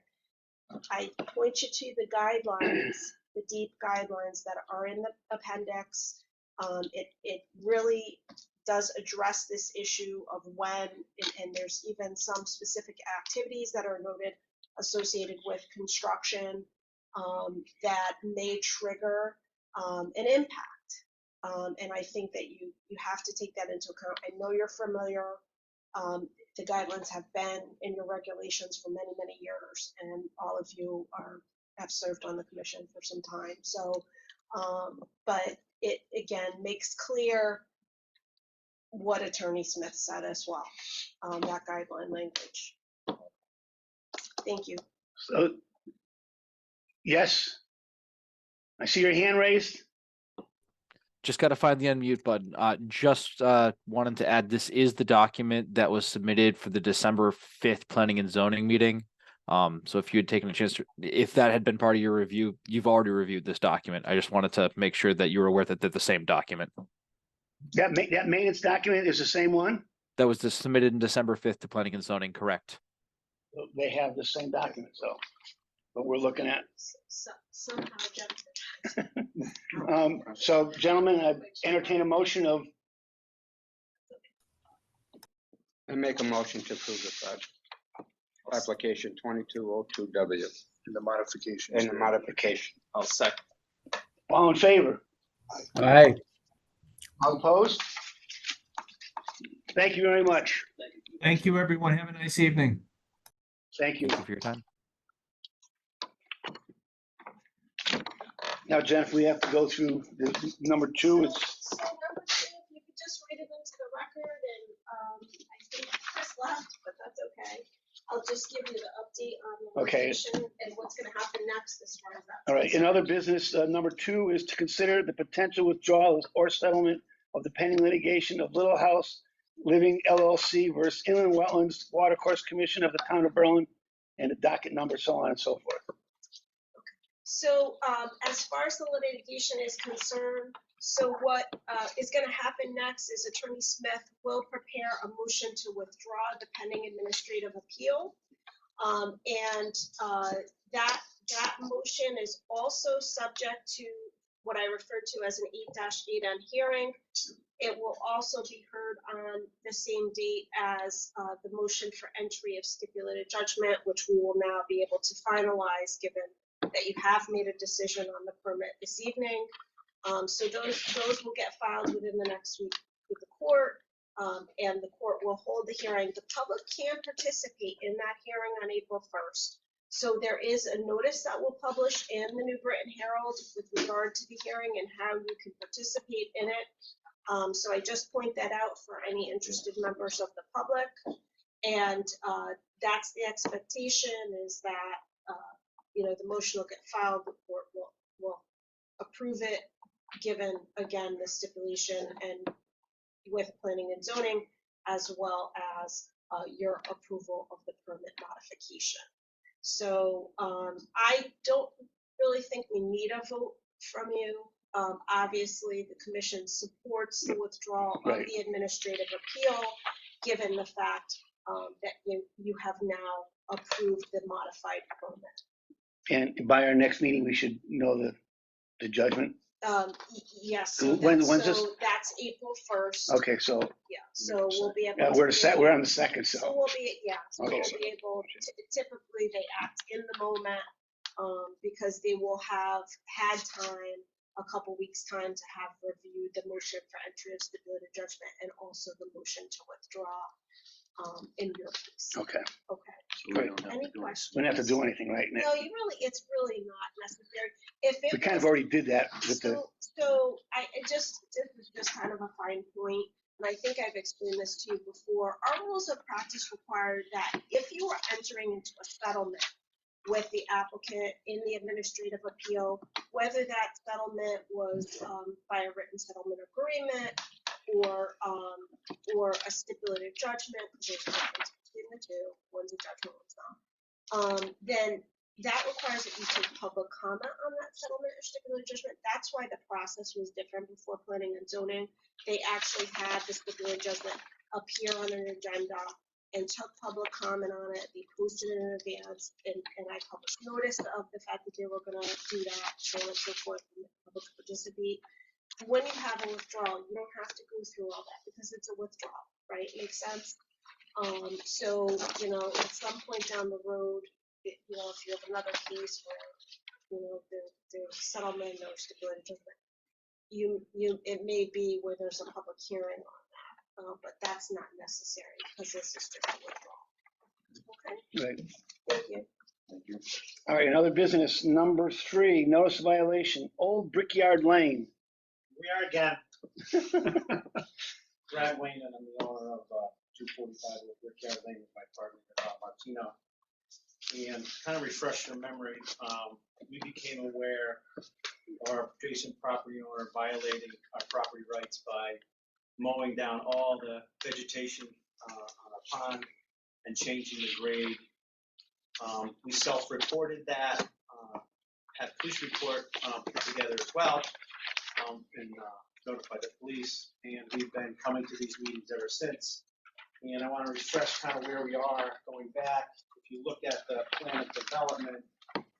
I point you to the guidelines, the deep guidelines that are in the appendix. It really does address this issue of when, and there's even some specific activities that are noted associated with construction that may trigger an impact. And I think that you have to take that into account. I know you're familiar. The guidelines have been in your regulations for many, many years, and all of you have served on the commission for some time. So, but it again makes clear what Attorney Smith said as well, that guideline language. Thank you. So, yes, I see your hand raised. Just got to find the unmute button. Just wanted to add, this is the document that was submitted for the December 5th planning and zoning meeting. So if you had taken a chance to, if that had been part of your review, you've already reviewed this document. I just wanted to make sure that you were aware that they're the same document. That maintenance document is the same one? That was submitted in December 5th to planning and zoning, correct? They have the same document, so, but we're looking at. Somehow jumped. So gentlemen, I entertain a motion of. I make a motion to approve the project. Application 2202W. In the modification. In the modification. I'll second. All in favor? Aye. All opposed? Thank you very much. Thank you, everyone. Have a nice evening. Thank you. Thank you for your time. Now, Jennifer, we have to go through the number 2. It's So number 2, if you could just read it into the record, and I think Chris left, but that's okay. I'll just give you the update on the Okay. location and what's going to happen next as far as that. all right. In other business, number 2 is to consider the potential withdrawal or settlement of the pending litigation of Little House Living LLC versus Inland Wetlands Watercourse Commission of the Town of Berlin, and the docket number, so on and so forth. So as far as the litigation is concerned, so what is going to happen next is Attorney Smith will prepare a motion to withdraw the pending administrative appeal. And that motion is also subject to what I referred to as an 8-8N hearing. It will also be heard on the same date as the motion for entry of stipulated judgment, which we will now be able to finalize, given that you have made a decision on the permit this evening. So those will get filed within the next week with the court, and the court will hold the hearing. The public can participate in that hearing on April 1st. So there is a notice that will publish in the New Britain Herald with regard to the hearing and how you can participate in it. So I just point that out for any interested members of the public. And that's the expectation, is that, the motion will get filed, the court will approve it, given, again, the stipulation and with planning and zoning, as well as your approval of the permit modification. So I don't really think we need a vote from you. Obviously, the commission supports the withdrawal of the administrative appeal, given the fact that you have now approved the modified permit. And by our next meeting, we should know the judgment. Yes. So When's this? So that's April 1st. Okay, so Yeah. So we'll be able. we're on the second. So we'll be So Okay. we'll be able. Typically, they act in the moment because they will have had time, a couple weeks' time, to have reviewed the motion for entry of stipulated judgment and also the motion to withdraw in your case. Okay. Okay. So we don't have Any to do it. questions? We don't have to do anything, right? No, it's really not necessary. If it We kind of was- already did that with the. So this is just kind of a fine point, and I think I've explained this to you before. Our rules of practice require that if you are entering into a settlement with the applicant in the administrative appeal, whether that settlement was by a written settlement agreement or a stipulated judgment, because there's a difference between the two, one's a judgment, one's not, then that requires that you take public comment on that settlement or stipulated judgment. That's why the process was different before planning and zoning. They actually had the stipulated judgment appear on an agenda and took public comment on it. They posted it in advance, and I published notice of the fact that they were going to do that, so on and so forth, and the public could participate. When you have a withdrawal, you don't have to go through all that because it's a withdrawal, right? Makes sense? So, at some point down the road, if you have another case where, there's settlement or stipulated judgment, it may be where there's a public hearing on that, but that's not necessary because this is just a withdrawal. Okay, Right. thank you. Thank you. All right, another business, number 3, notice of violation, Old Brickyard Lane. We are again. Brad Wayne, and I'm the owner of 245 Old Brickyard Lane with my partner, Martino. And kind of refresh your memory, we became aware of our adjacent property owner violating our property rights by mowing down all the vegetation on a pond and changing the grade. We self-reported that, had police report put together as well, and notified the police, and we've been coming to these meetings ever since. And I want to refresh kind of where we are going back. If you look at the plan of development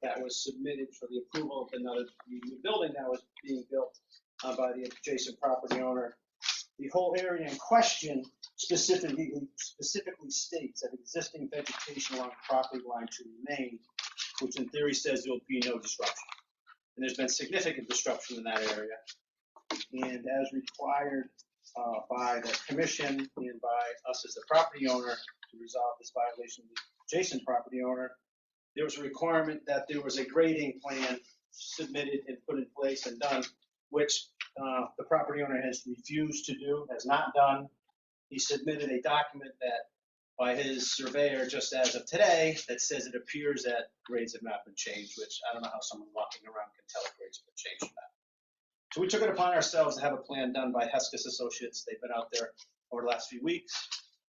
that was submitted for the approval of another new building that was being built by the adjacent property owner, the whole area in question specifically states that existing vegetation along the property line to remain, which in theory says there will be no disruption. And there's been significant disruption in that area. And as required by the commission and by us as the property owner to resolve this violation of the adjacent property owner, there was a requirement that there was a grading plan submitted and put in place and done, which the property owner has refused to do, has not done. He submitted a document that by his surveyor just as of today that says it appears that grades have not been changed, which I don't know how someone walking around can tell if grades have been changed or not. So we took it upon ourselves to have a plan done by Hesketh Associates. They've been out there over the last few weeks,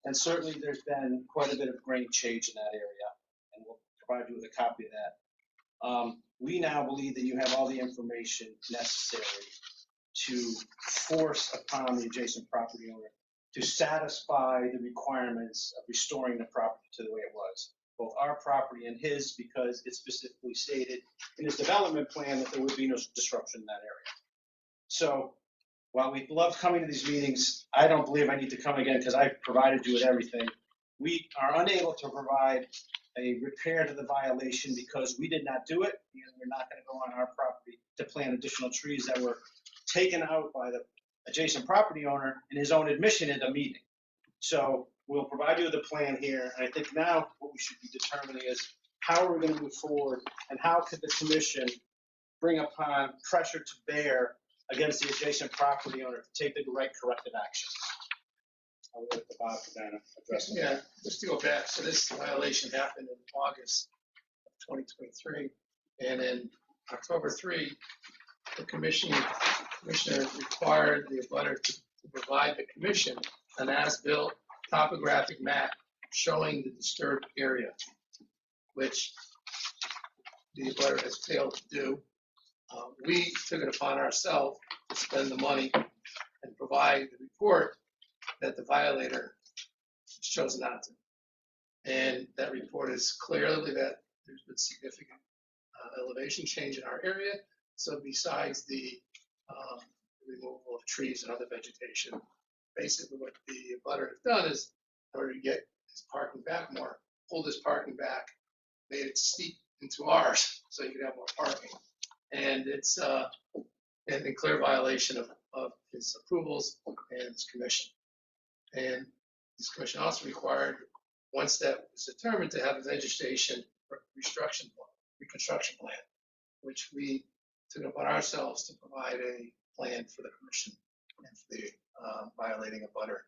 and certainly there's been quite a bit of grade change in that area, and we'll provide you with a copy of that. We now believe that you have all the information necessary to force upon the adjacent property owner to satisfy the requirements of restoring the property to the way it was, both our property and his, because it specifically stated in his development plan that there would be no disruption in that area. So while we love coming to these meetings, I don't believe I need to come again because I've provided you with everything. We are unable to provide a repair to the violation because we did not do it, and we're not gonna go on our property to plant additional trees that were taken out by the adjacent property owner in his own admission in the meeting. So we'll provide you with a plan here, and I think now what we should be determining is how are we gonna move forward, and how could the commission bring upon pressure to bear against the adjacent property owner to take the right corrective action. I'll let the Bob Cabana address that. Yeah, just to go back, so this violation happened in August of 2023, and in October 3, the commissioner required the abutter to provide the commission an as-built topographic map showing the disturbed area, which the abutter has failed to do. We took it upon ourselves to spend the money and provide the report that the violator chose not to. And that report is clearly that there's been significant elevation change in our area. So besides the removal of trees and other vegetation, basically what the abutter has done is, in order to get his parking back more, pulled his parking back, made it steep into ours so you could have more parking. And it's in clear violation of his approvals and his commission. And his commission also required, once that was determined, to have a vegetation reconstruction plan, which we took upon ourselves to provide a plan for the commission and for the violating abutter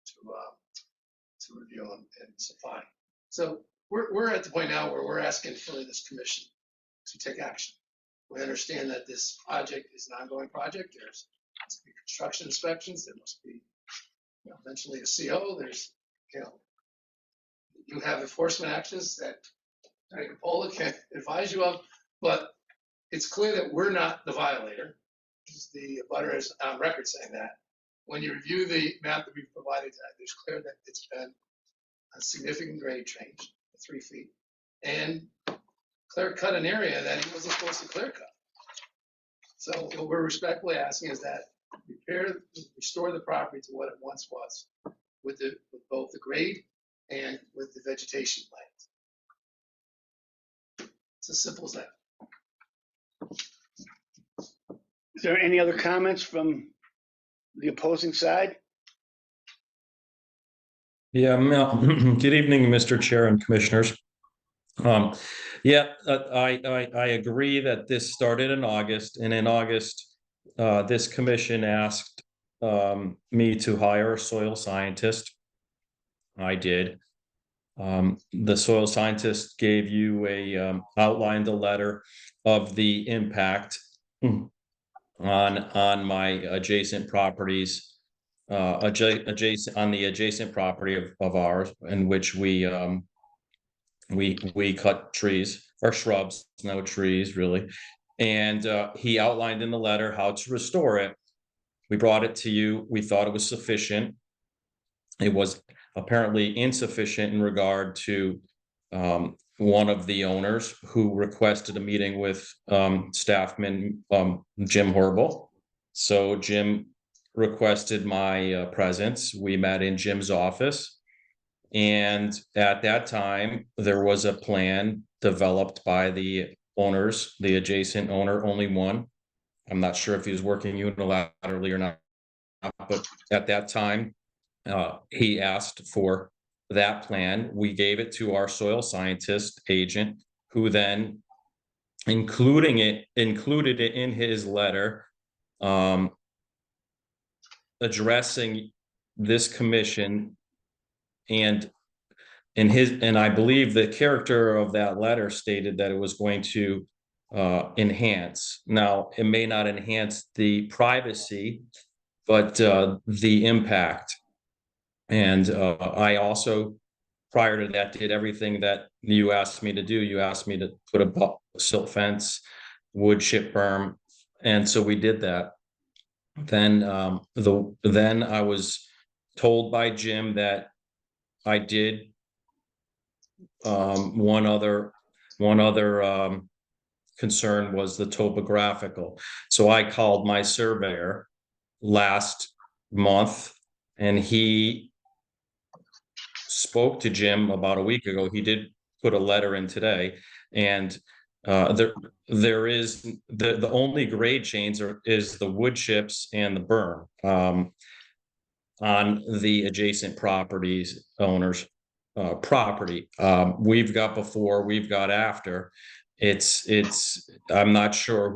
to review and supply. So we're at the point now where we're asking for this commission to take action. We understand that this project is an ongoing project. There's must be construction inspections. There must be, eventually a CO. There's, you have enforcement actions that Attorney Capola can advise you of, but it's clear that we're not the violator. The abutter is on record saying that. When you review the map that we've provided, it's clear that it's been a significant grade change, 3 feet, and clear cut an area that he wasn't supposed to clear cut. So what we're respectfully asking is that restore the property to what it once was, with both the grade and with the vegetation plans. It's as simple as that. Is there any other comments from the opposing side? Yeah, good evening, Mr. Chair and Commissioners. I agree that this started in August, and in August, this commission asked me to hire a soil scientist. I did. The soil scientist gave you outlined a letter of the impact on my adjacent properties, adjacent on the adjacent property of ours, in which we cut trees or shrubs, no trees really. And he outlined in the letter how to restore it. We brought it to you. We thought it was sufficient. It was apparently insufficient in regard to one of the owners who requested a meeting with staffman Jim Horrible. So Jim requested my presence. We met in Jim's office. And at that time, there was a plan developed by the owners, the adjacent owner, only one. I'm not sure if he was working unilaterally or not, but at that time, he asked for that plan. We gave it to our soil scientist agent, who then included it in his letter, addressing this commission, and I believe the character of that letter stated that it was going to enhance. Now, it may not enhance the privacy, but the impact. And I also, prior to that, did everything that you asked me to do. You asked me to put a silt fence, wood chip berm, and so we did that. Then then I was told by Jim that I did one other concern was the topographical. So I called my surveyor last month, and he spoke to Jim about a week ago. He did put a letter in today, and there is the only grade change is the wood chips and the berm on the adjacent properties owners property. We've got before, we've got after. It's I'm not sure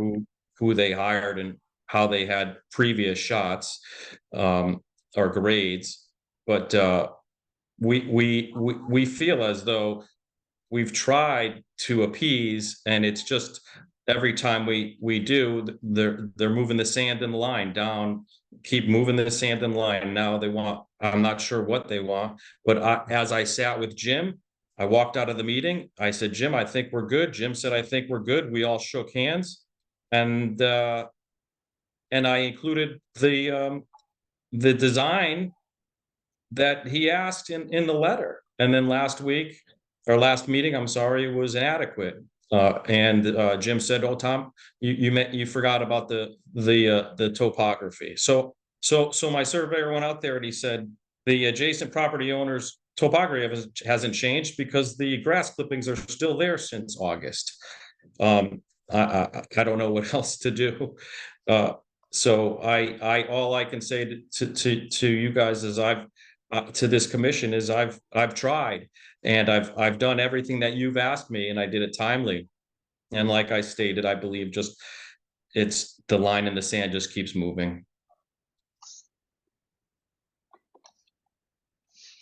who they hired and how they had previous shots or grades, but we feel as though we've tried to appease, and it's just every time we do, they're moving the sand in the line down, keep moving the sand in line. Now they want, I'm not sure what they want, but as I sat with Jim, I walked out of the meeting. I said, Jim, I think we're good. Jim said, I think we're good. We all shook hands, and I included the design that he asked in the letter. And then last meeting, I'm sorry, was inadequate. And Jim said, "Oh, Tom, you forgot about the topography." So my surveyor went out there and he said the adjacent property owner's topography hasn't changed because the grass clippings are still there since August. I don't know what else to do. So all I can say to you guys is to this commission is I've tried, and I've done everything that you've asked me, and I did it timely. And like I stated, I believe just it's the line in the sand just keeps moving.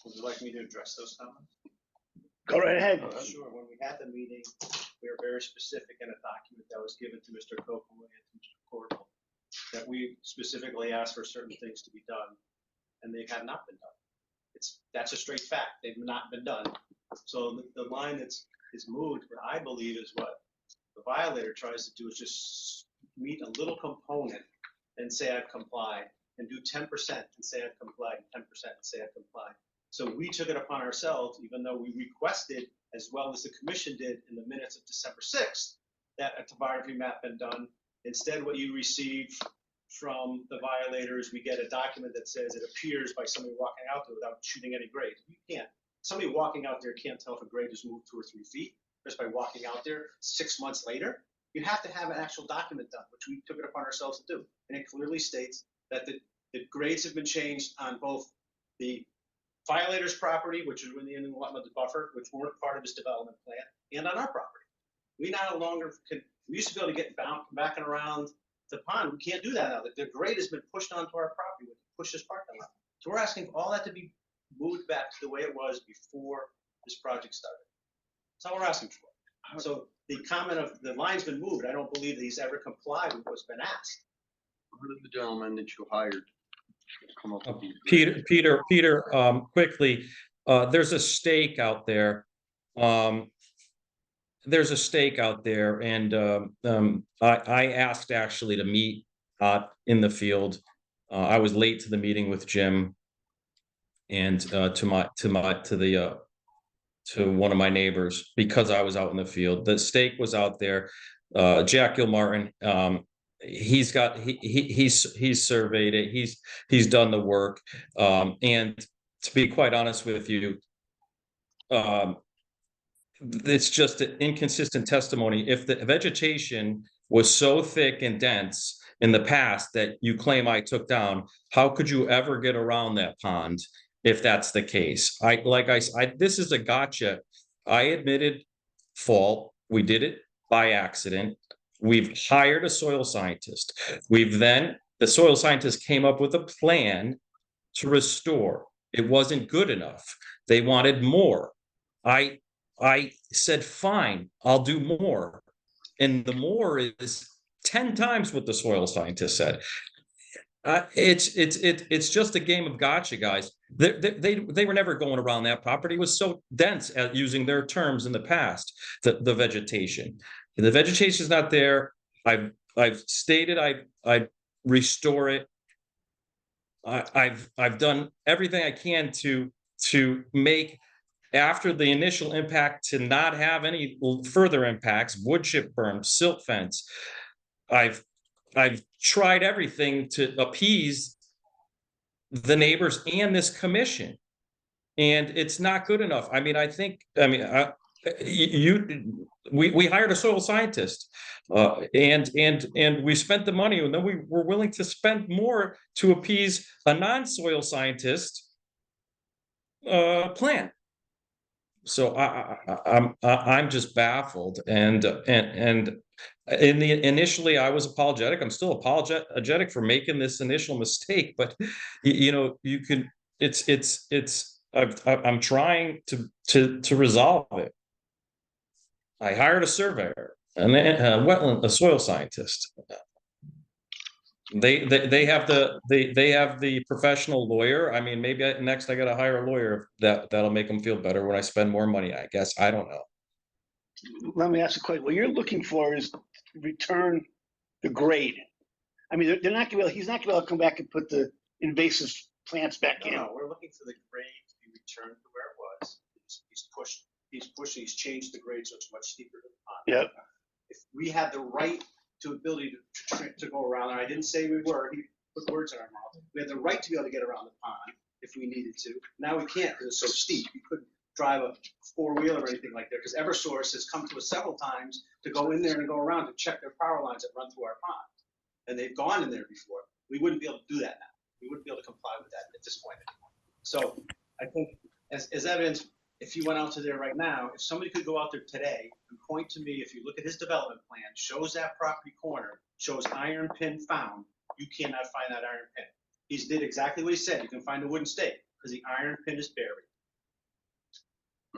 Would you like me to address those comments? Go right ahead. Sure. When we had the meeting, we were very specific in a document that was given to Mr. Copeland and to Mr. Corbel that we specifically asked for certain things to be done, and they have not been done. That's a straight fact. They've not been done. So the line is moved, but I believe is what the violator tries to do is just meet a little component and say I've complied, and do 10% and say I've complied, and 10% and say I've complied. So we took it upon ourselves, even though we requested, as well as the commission did in the minutes of December 6th, that a topography map been done. Instead, what you receive from the violators, we get a document that says it appears by somebody walking out there without shooting any grade. You can't. Somebody walking out there can't tell if a grade has moved 2 or 3 feet just by walking out there 6 months later. You have to have an actual document done, which we took it upon ourselves to do. And it clearly states that the grades have been changed on both the violator's property, which is within the wetland buffer, which weren't part of his development plan, and on our property. We no longer can. We used to be able to get back and around the pond. We can't do that now. The grade has been pushed onto our property. We push this parking lot. So we're asking for all that to be moved back to the way it was before this project started. That's all we're asking for. So the comment of the line's been moved, I don't believe that he's ever complied with what's been asked. Who did the gentleman that you hired come up with these? Peter, quickly, there's a stake out there. There's a stake out there, and I asked actually to meet in the field. I was late to the meeting with Jim, and to one of my neighbors because I was out in the field. The stake was out there. Jack Gilmartin, he's surveyed it. He's done the work, and to be quite honest with you, it's just an inconsistent testimony. If the vegetation was so thick and dense in the past that you claim I took down, how could you ever get around that pond if that's the case? This is a gotcha. I admitted fault. We did it by accident. We've hired a soil scientist. The soil scientist came up with a plan to restore. It wasn't good enough. They wanted more. I said, fine, I'll do more. And the more is 10 times what the soil scientist said. It's just a game of gotcha, guys. They were never going around that property. It was so dense, at using their terms in the past, the vegetation. The vegetation is not there. I've stated I restore it. I've done everything I can to make after the initial impact to not have any further impacts, wood chip berm, silt fence. I've tried everything to appease the neighbors and this commission, and it's not good enough. I mean, we hired a soil scientist, and we spent the money, and then we were willing to spend more to appease a non-soil scientist plan. So I'm just baffled, and initially I was apologetic. I'm still apologetic for making this initial mistake, but you can. I'm trying to resolve it. I hired a surveyor and a soil scientist. They have the professional lawyer. I mean, maybe next I got to hire a lawyer. That'll make them feel better when I spend more money, I guess. I don't know. Let me ask a question. What you're looking for is return the grade. I mean, they're not gonna be able, he's not gonna be able to come back and put the invasive plants back in. No, we're looking for the grade to be returned to where it was. He's changed the grade so it's much steeper than the pond. Yep. If we had the right to ability to go around, and I didn't say we were, he put words in our mouth. We had the right to be able to get around the pond if we needed to. Now we can't because it's so steep. You couldn't drive a four-wheeler or anything like that, because Eversource has come to us several times to go in there and go around to check their power lines that run through our pond. And they've gone in there before. We wouldn't be able to do that now. We wouldn't be able to comply with that at this point anymore. So I think as evidence, if you went out to there right now, if somebody could go out there today and point to me, if you look at his development plan, shows that property corner, shows iron pin found, you cannot find that iron pin. He did exactly what he said. You can find a wooden stake because the iron pin is buried.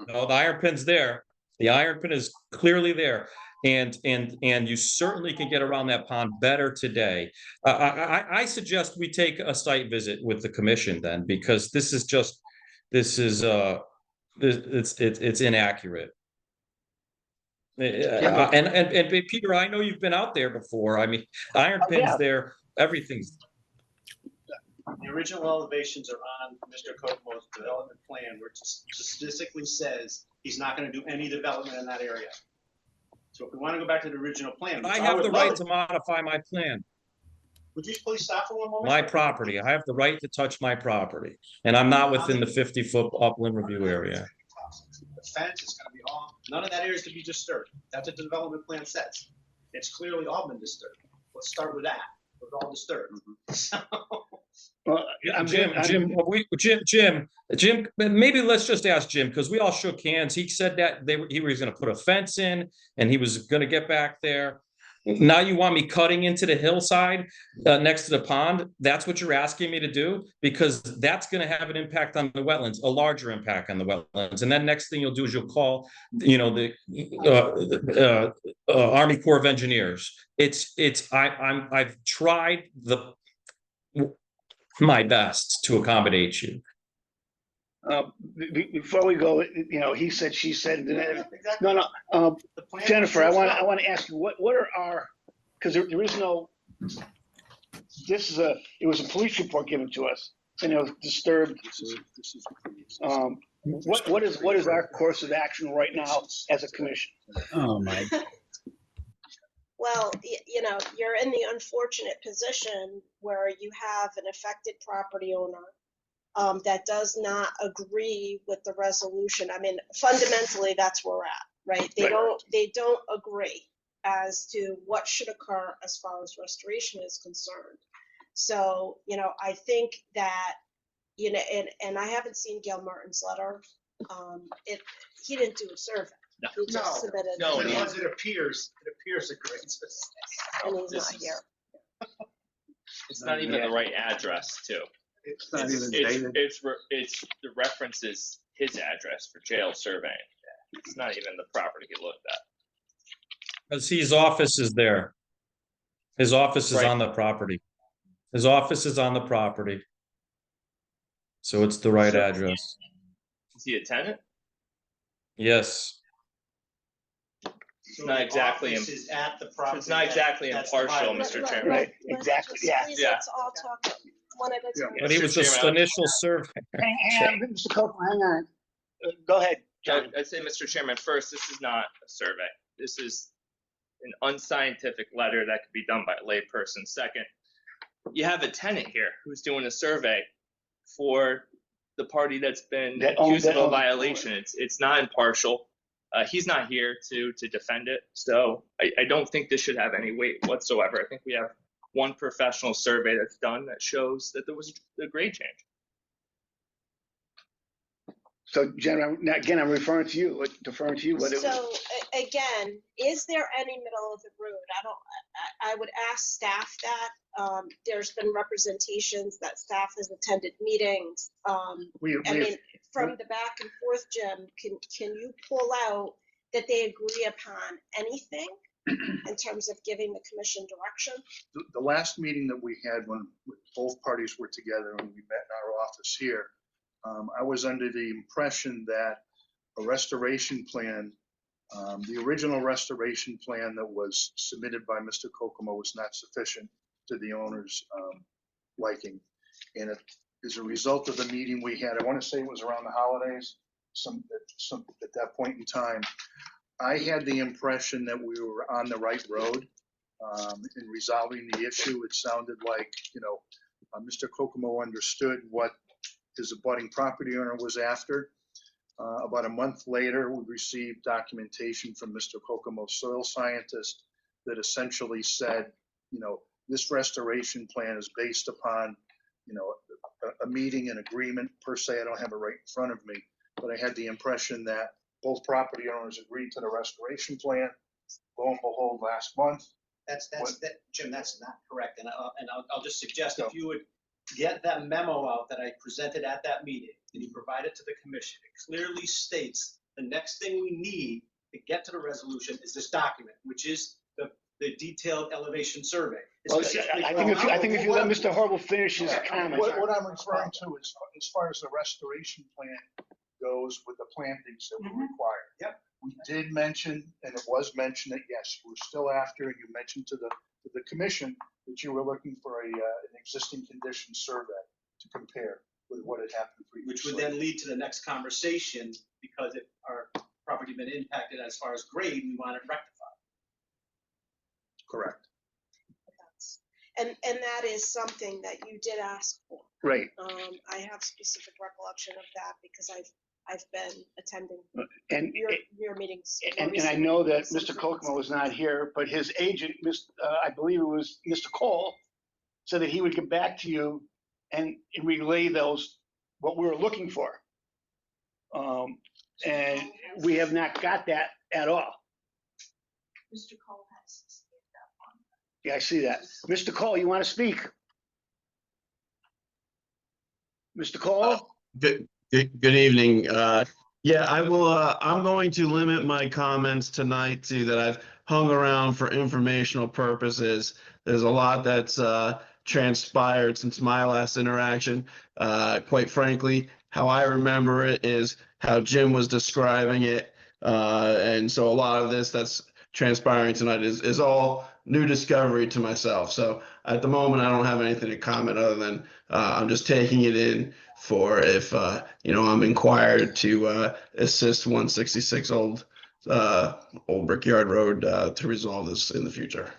No, the iron pin's there. The iron pin is clearly there. And you certainly can get around that pond better today. I suggest we take a site visit with the commission then, because it's inaccurate. And Peter, I know you've been out there before. I mean, iron pins there, everything's. The original elevations are on Mr. Kokomo's development plan, where it specifically says he's not going to do any development in that area. So if we want to go back to the original plan, I have the right to modify my plan. Would you please stop for one moment? My property. I have the right to touch my property, and I'm not within the 50-foot upland review area. The fence is going to be all. None of that area is to be disturbed. That's what the development plan says. It's clearly all been disturbed. Let's start with that. It was all disturbed. So. Well, Jim, maybe let's just ask Jim, because we all shook hands. He said that he was going to put a fence in and he was going to get back there. Now you want me cutting into the hillside next to the pond? That's what you're asking me to do? Because that's going to have an impact on the wetlands, a larger impact on the wetlands. And then next thing you'll do is you'll call, the Army Corps of Engineers. I've tried my best to accommodate you. Before we go, he said, she said. No. Jennifer, I want to ask you what are our, because there is no. It was a police report given to us, and it was disturbed. What is our course of action right now as a commission? Oh my. Well, you're in the unfortunate position where you have an affected property owner that does not agree with the resolution. I mean, fundamentally, that's where we're at, right? They don't agree as to what should occur as far as restoration is concerned. So, I think that, and I haven't seen Gail Martin's letter. He didn't do a survey. He just submitted. No, it appears a great. And he's not here. It's not even the right address, too. It's not even dated. It's the reference is his address for jail surveying. It's not even the property he looked at. Because his office is there. His office is on the property. His office is on the property. So it's the right address. Is he a tenant? Yes. It's not exactly. Is at the property. It's not exactly impartial, Mr. Chairman. Right. Exactly. Yeah. Let's all talk one at a time. But he was the initial survey. Hang on, Mr. Copeland, hang on. Go ahead, John. I'd say, Mr. Chairman, first, this is not a survey. This is an unscientific letter that could be done by a layperson. Second, you have a tenant here who's doing a survey for the party that's been accused of a violation. It's not impartial. He's not here to defend it. So I don't think this should have any weight whatsoever. I think we have one professional survey that's done that shows that there was a grade change. So Jen, I'm referring to you, deferring to you. So again, is there any middle of the road? I would ask staff that. There's been representations that staff has attended meetings. From the back and forth, Jim, can you pull out that they agree upon anything in terms of giving the commission direction? The last meeting that we had when both parties were together and we met in our office here, I was under the impression that a restoration plan, the original restoration plan that was submitted by Mr. Kokomo was not sufficient to the owner's liking. And as a result of the meeting we had, I want to say it was around the holidays, at that point in time, I had the impression that we were on the right road in resolving the issue. It sounded like, Mr. Kokomo understood what his abutting property owner was after. About a month later, we received documentation from Mr. Kokomo's soil scientist that essentially said, this restoration plan is based upon, a meeting, an agreement per se. I don't have it right in front of me, but I had the impression that both property owners agreed to the restoration plan. Lo and behold, last month. Jim, that's not correct. And I'll just suggest if you would get that memo out that I presented at that meeting, and you provide it to the commission, it clearly states the next thing we need to get to the resolution is this document, which is the detailed elevation survey. Well, I think if you let Mr. Horrible finish his comment. What I'm referring to is, as far as the restoration plan goes with the plantings that were required. Yep. We did mention, and it was mentioned that, yes, we're still after, and you mentioned to the commission that you were looking for an existing condition survey to compare with what had happened previously. Which would then lead to the next conversation, because if our property been impacted as far as grade, we want it rectified. Correct. And that is something that you did ask for. Right. I have specific recollection of that because I've been attending your meetings. And I know that Mr. Kokomo was not here, but his agent, I believe it was Mr. Cole, said that he would get back to you and relay what we were looking for. And we have not got that at all. Mr. Cole has that one. Yeah, I see that. Mr. Cole, you want to speak? Mr. Cole? Good evening. Yeah, I will. I'm going to limit my comments tonight to that I've hung around for informational purposes. There's a lot that's transpired since my last interaction. Quite frankly, how I remember it is how Jim was describing it. And so a lot of this that's transpiring tonight is all new discovery to myself. So at the moment, I don't have anything to comment other than I'm just taking it in for if, I'm inquired to assist 166 Old Brickyard Road to resolve this in the future.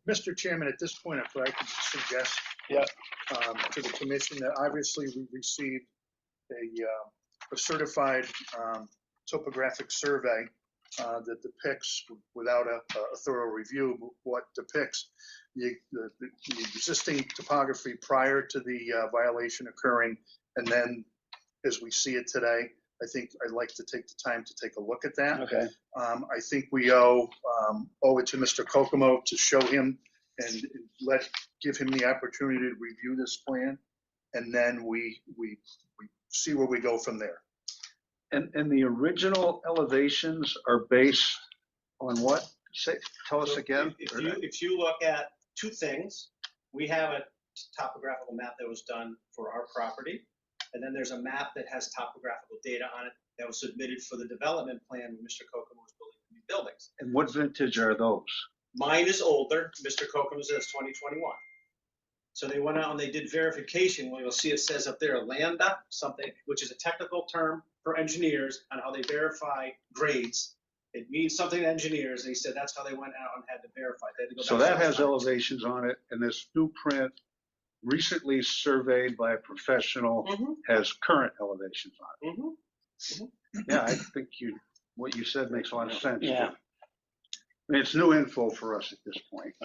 Mr. Chairman, at this point, if I could suggest to the commission that obviously we received a certified topographic survey that depicts, without a thorough review, what depicts the existing topography prior to the violation occurring, and then as we see it today. I think I'd like to take the time to take a look at that. Okay. I think we owe it to Mr. Kokomo to show him and give him the opportunity to review this plan, and then we see where we go from there. And the original elevations are based on what? Tell us again. If you look at two things, we have a topographical map that was done for our property, and then there's a map that has topographical data on it that was submitted for the development plan when Mr. Kokomo was building the new buildings. And what vintage are those? Mine is older. Mr. Kokomo's is 2021. So they went out and they did verification. Well, you'll see it says up there lambda, something, which is a technical term for engineers on how they verify grades. It means something to engineers, and he said that's how they went out and had to verify. They had to go So back that to has the- elevations on it, and this new print, recently surveyed by a professional, has current elevations on it. Yeah, I think what you said makes a lot of sense. Yeah. I mean, it's new info for us at this point.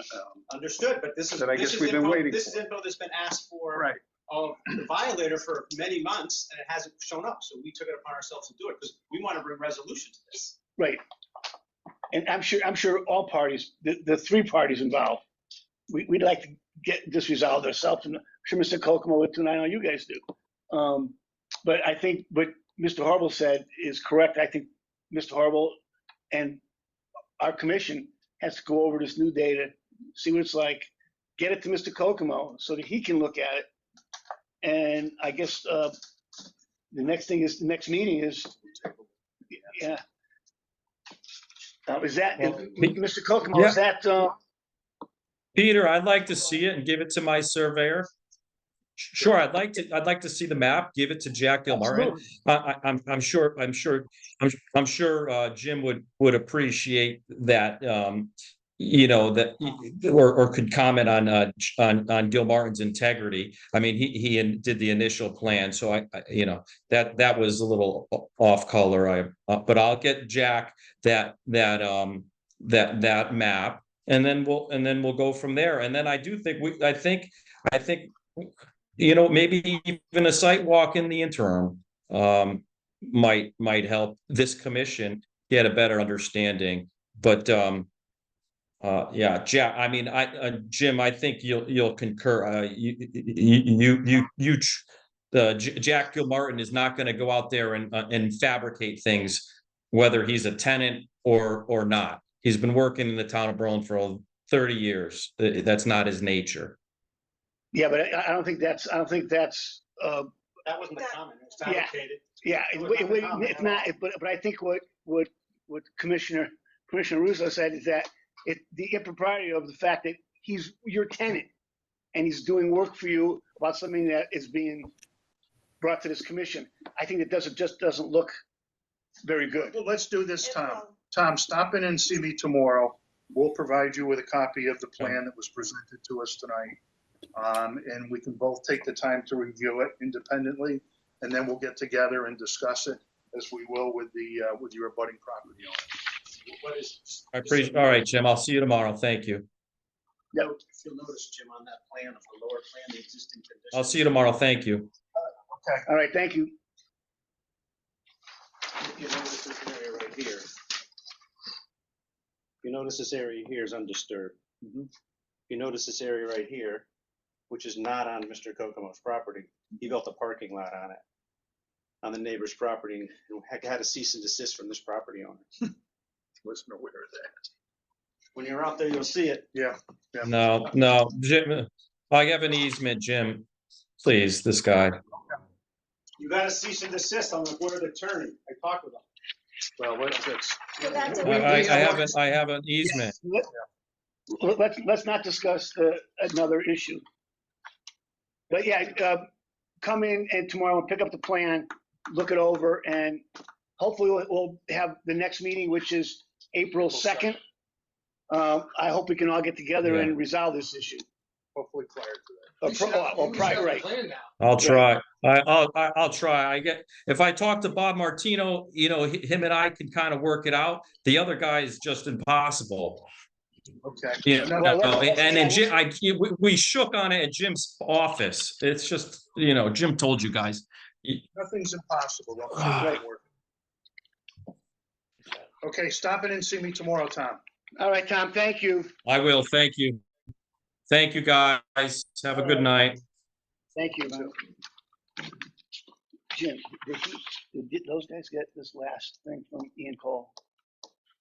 Understood, but this is, That I this guess is we've been info, waiting this is for. info that's been asked for. Right. Of the violator for many months, and it hasn't shown up, so we took it upon ourselves to do it, because we want to bring resolution to this. Right. And I'm sure all parties, the three parties involved, we'd like to get this resolved ourselves, and I'm sure Mr. Kokomo would too, and I know you guys do. But I think what Mr. Horrible said is correct. I think Mr. Horrible and our commission has to go over this new data, see what it's like, get it to Mr. Kokomo so that he can look at it. And I guess the next meeting is, yeah. Is that, Mr. Kokomo, is that? Peter, I'd like to see it and give it to my surveyor. Sure, I'd like to see the map, give it to Jack Gilmartin. I'm sure Jim would appreciate that, that, or could comment on Gilmartin's integrity. I mean, he did the initial plan, so that was a little off color. But I'll get Jack that map, and then we'll go from there. And then I think maybe even a site walk in the interim might help this commission get a better understanding. But yeah, Jack, I mean, Jim, I think you'll concur. Jack Gilmartin is not going to go out there and fabricate things, whether he's a tenant or not. He's been working in the town of Berlin for 30 years. That's not his nature. Yeah, but I don't think that's. That wasn't the comment, it was fabricated. Yeah, it's not. But I think what Commissioner Russo said is that the impropriety of the fact that he's your tenant and he's doing work for you about something that is being brought to this commission. I think it doesn't look very good. Well, let's do this, Tom. Tom, stop in and see me tomorrow. We'll provide you with a copy of the plan that was presented to us tonight. And we can both take the time to review it independently, and then we'll get together and discuss it as we will with your abutting property owner. All right, Jim, I'll see you tomorrow. Thank you. If you'll notice, Jim, on that plan, of the lower plan, the existing conditions. I'll see you tomorrow. Thank you. Okay. All right. Thank you. You notice this area right here. You notice this area here is undisturbed. You notice this area right here, which is not on Mr. Kokomo's property. He built a parking lot on it, on the neighbor's property, and had a cease and desist from this property owner. Wasn't aware of that. When you're out there, you'll see it. Yeah. No, Jim, I have an easement, Jim. Please, this guy. You got a cease and desist on the board of attorney. I talked with him. Well, I have an easement. Let's not discuss another issue. But yeah, come in and tomorrow and pick up the plan, look it over, and hopefully we'll have the next meeting, which is April 2nd. I hope we can all get together and resolve this issue. Hopefully prior to that. Prior, right. I'll try. I'll try. If I talk to Bob Martino, him and I can kind of work it out. The other guy is just impossible. Okay. And then Jim, we shook on it at Jim's office. It's just, Jim told you guys. Nothing's impossible. Okay, stop in and see me tomorrow, Tom. All right, Tom, thank you. I will. Thank you. Thank you, guys. Have a good night. Thank you. Jim, did those guys get this last thing from Ian Cole?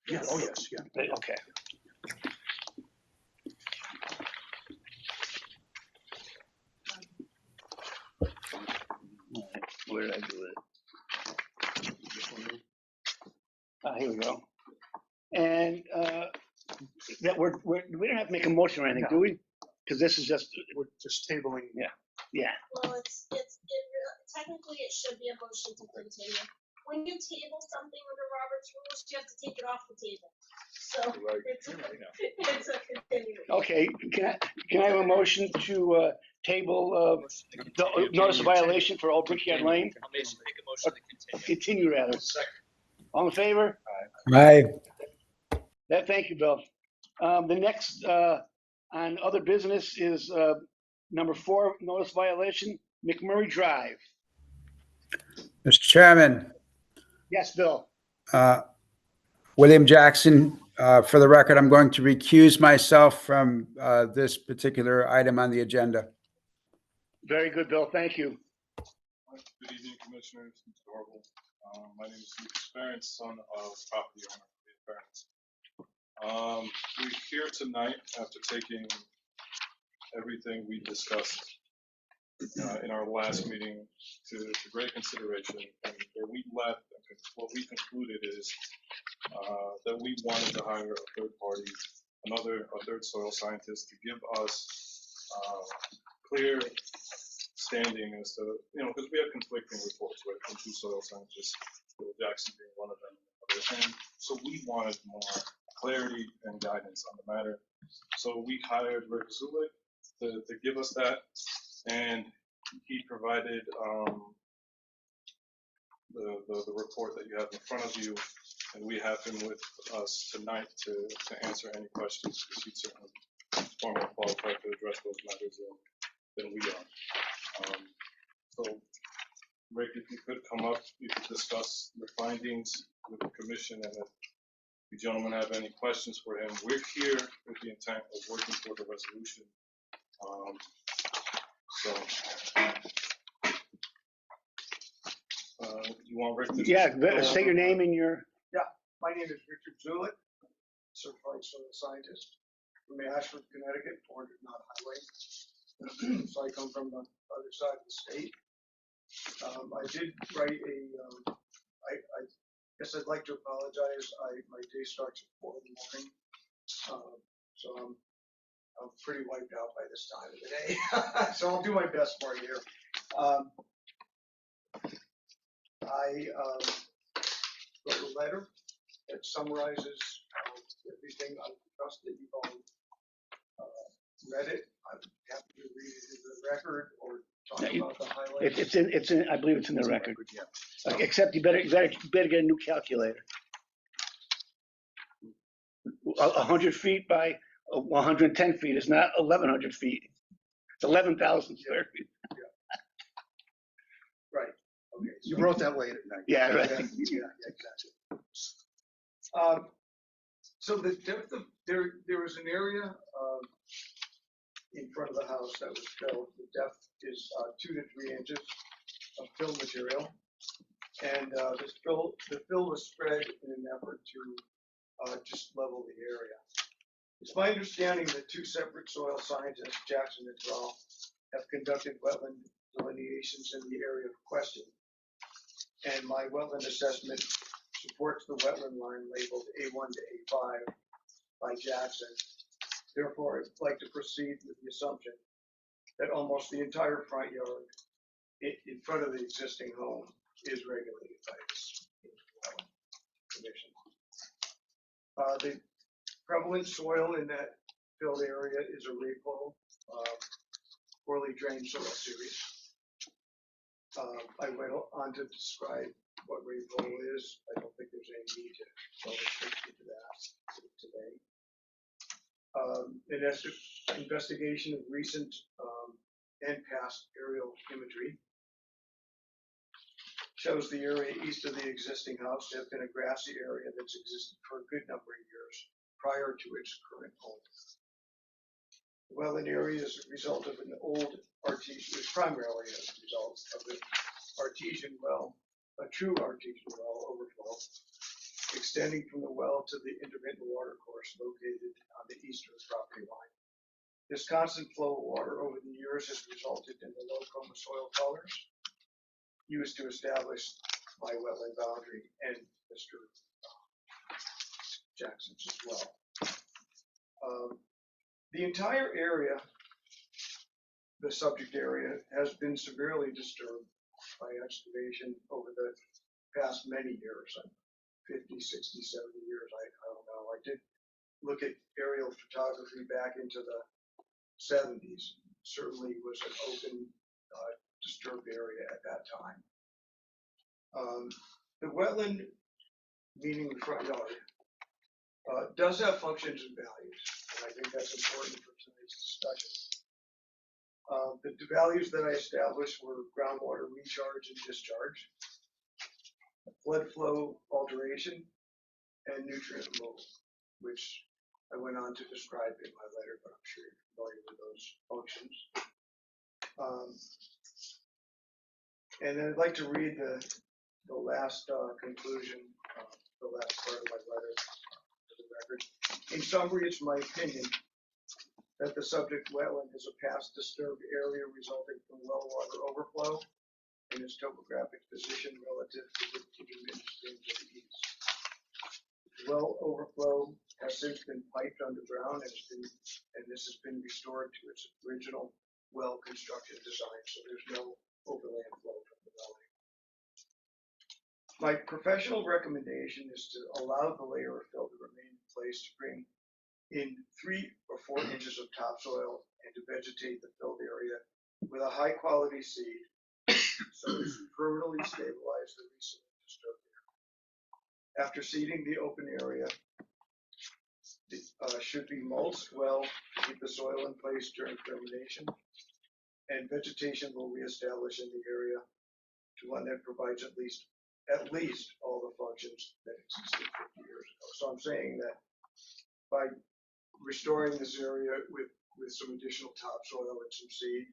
Yes. Oh, yes. Yeah. Okay. Where did I do it? Here we go. And that we don't have to make a motion or anything, do we? Because this is just, we're just tabling. Yeah. Well, technically it should be a motion to continue. when you table something under Robert's rules, you have to take it off the table. So it's a continuation. Okay, can I have a motion to table the notice of violation for Old Brickyard Lane? I'll make a motion to continue. Continue rather. All in favor? Aye. Thank you, Bill. The next on other business is number 4, notice violation, McMurray Drive. Mr. Chairman, Yes, Bill. William Jackson, for the record, I'm going to recuse myself from this particular item on the agenda. Very good, Bill. Thank you. Good evening, Commissioners. Mr. Orville. My name is Lucas Barron, son of property owner Barron. We're here tonight after taking everything we discussed in our last meeting to great consideration. And where we left, what we concluded is that we wanted to hire a third party, a third soil scientist to give us clear standing as to, because we have conflicting reports, right, from 2 soil scientists, Bill Jackson being one of them, and so we wanted more clarity and guidance on the matter. So we hired Rick Zulik to give us that, and he provided the report that you have in front of you, and we have him with us tonight to answer any questions, because he's certainly far more qualified to address those matters than we are. So, Rick, if you could come up, you could discuss the findings with the commission, and if you gentlemen have any questions for him, we're here with the intent of working toward a resolution. You want Rick to? Yeah, say your name and your. Yeah, my name is Richard Zulik, certified soil scientist from Ashford, Connecticut, 400 Knott Highway. So I come from the other side of the state. I did write I guess I'd like to apologize. My day starts at 4 in the morning, so I'm pretty wiped out by this time of the day. So I'll do my best for you here. I wrote a letter that summarizes everything. I trust that you've all read it. I'm happy to read it in the record or talk about the highlights. It's in. I believe it's in the record. Yeah. Except you better get a new calculator. 100 feet by 110 feet is not 1,100 feet. It's 11,000 square feet. Yeah. Right. Okay. You wrote that late at night. Yeah. Right. Yeah. Exactly. So the depth of there was an area in front of the house that was filled. The depth is 2 to 3 inches of fill material, and the fill was spread in an effort to just level the area. It's my understanding that 2 separate soil scientists, Jackson and Terrell, have conducted wetland delineations in the area of question, and my wetland assessment supports the wetland line labeled A1 to A5 by Jackson. Therefore, I'd like to proceed with the assumption that almost the entire front yard in front of the existing home is regulated by this commission. The prevalent soil in that filled area is a rainfall, poorly drained soil series. I went on to describe what rainfall is. I don't think there's any need to go into that today. An investigation of recent and past aerial imagery shows the area east of the existing house to have been a grassy area that's existed for a good number of years prior to its current home. The wetland area is a result of an old artesian, primarily as a result of an artesian well, a true artesian well overflow, extending from the well to the intermittent water course located on the eastern property line. This constant flow of water over the years has resulted in the low chroma soil colors used to establish my wetland boundary and Mr. Jackson's as well. The entire area, the subject area, has been severely disturbed by excavation over the past many years, 50, 60, 70 years, I don't know. I did look at aerial photography back into the 70s. Certainly was an open, disturbed area at that time. The wetland, meaning the front yard, does have functions and values, and I think that's important for tonight's discussion. The values that I established were groundwater recharge and discharge, flood flow alteration, and nutrient removal, which I went on to describe in my letter, but I'm sure you're familiar with those functions. And then I'd like to read the last conclusion, the last part of my letter for the record. In summary, it's my opinion that the subject wetland is a past disturbed area resulting from well water overflow and its topographic position relative to the diminished streams of the east. Well overflow has since been piped underground and this has been restored to its original well construction design, so there's no overland flow from the valley. My professional recommendation is to allow the layer of fill to remain in place to bring in 3 or 4 inches of topsoil and to vegetate the filled area with a high quality seed so as to permanently stabilize the recently disturbed area. After seeding the open area, should be mulched well to keep the soil in place during germination, and vegetation will reestablish in the area to one that provides at least all the functions that existed 50 years ago. So I'm saying that by restoring this area with some additional topsoil and some seed,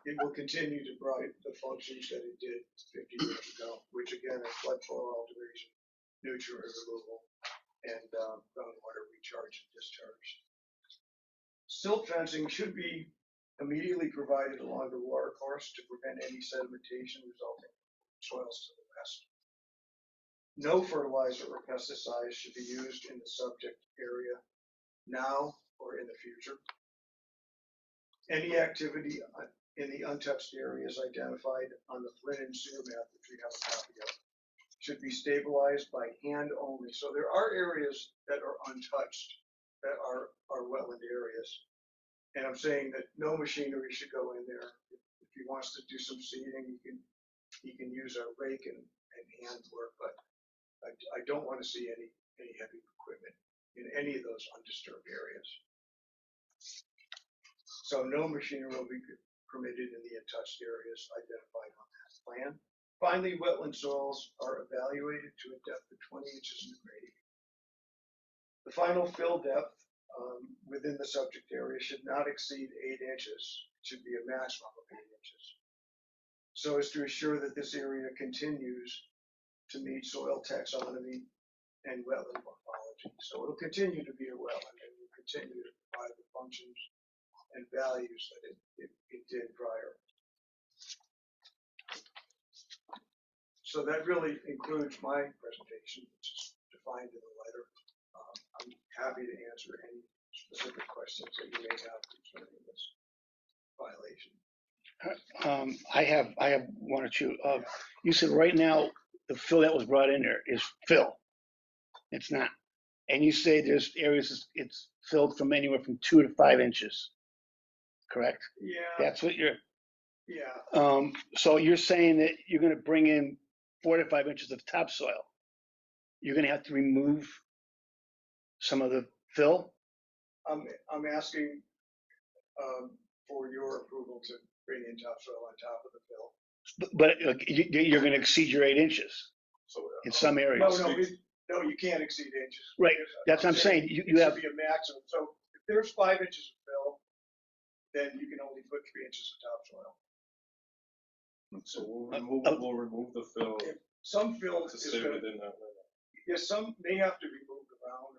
it will continue to provide the functions that it did 50 years ago, which again are flood flow alteration, nutrient removal, and groundwater recharge and discharge. Silt fencing should be immediately provided along the water course to prevent any sedimentation resulting from soils to the west. No fertilizer or pesticides should be used in the subject area now or in the future. Any activity in the untouched areas identified on the Flynn and Sear map, which we have a copy of, should be stabilized by hand only. So there are areas that are untouched that are wetland areas. And I'm saying that no machinery should go in there. If he wants to do some seeding, he can use a rake and hand work, but I don't want to see any heavy equipment in any of those undisturbed areas. So no machinery will be permitted in the untouched areas identified on that plan. Finally, wetland soils are evaluated to a depth of 20 inches in grading. The final fill depth within the subject area should not exceed 8 inches. It should be a maximum of 8 inches. So as to ensure that this area continues to meet soil taxonomy and wetland morphology. So it'll continue to be a wetland and will continue to provide the functions and values that it did prior. So that really includes my presentation, which is defined in the letter. I'm happy to answer any specific questions that you may have concerning this violation. I have one or two. You said right now the fill that was brought in there is fill. It's not. And you say there's areas it's filled from anywhere from 2 to 5 inches. Correct? Yeah. That's what you're. Yeah. So you're saying that you're going to bring in 4 to 5 inches of topsoil. You're going to have to remove some of the fill. I'm asking for your approval to bring in topsoil on top of the fill. But you're going to exceed your 8 inches in some areas. No, you can't exceed inches. Right. That's what I'm saying. You have to be a maximum. So if there's 5 inches of fill, then you can only put 3 inches of topsoil. So we'll remove the fill. Some fill to stay within that limit. Yes, some may have to be moved around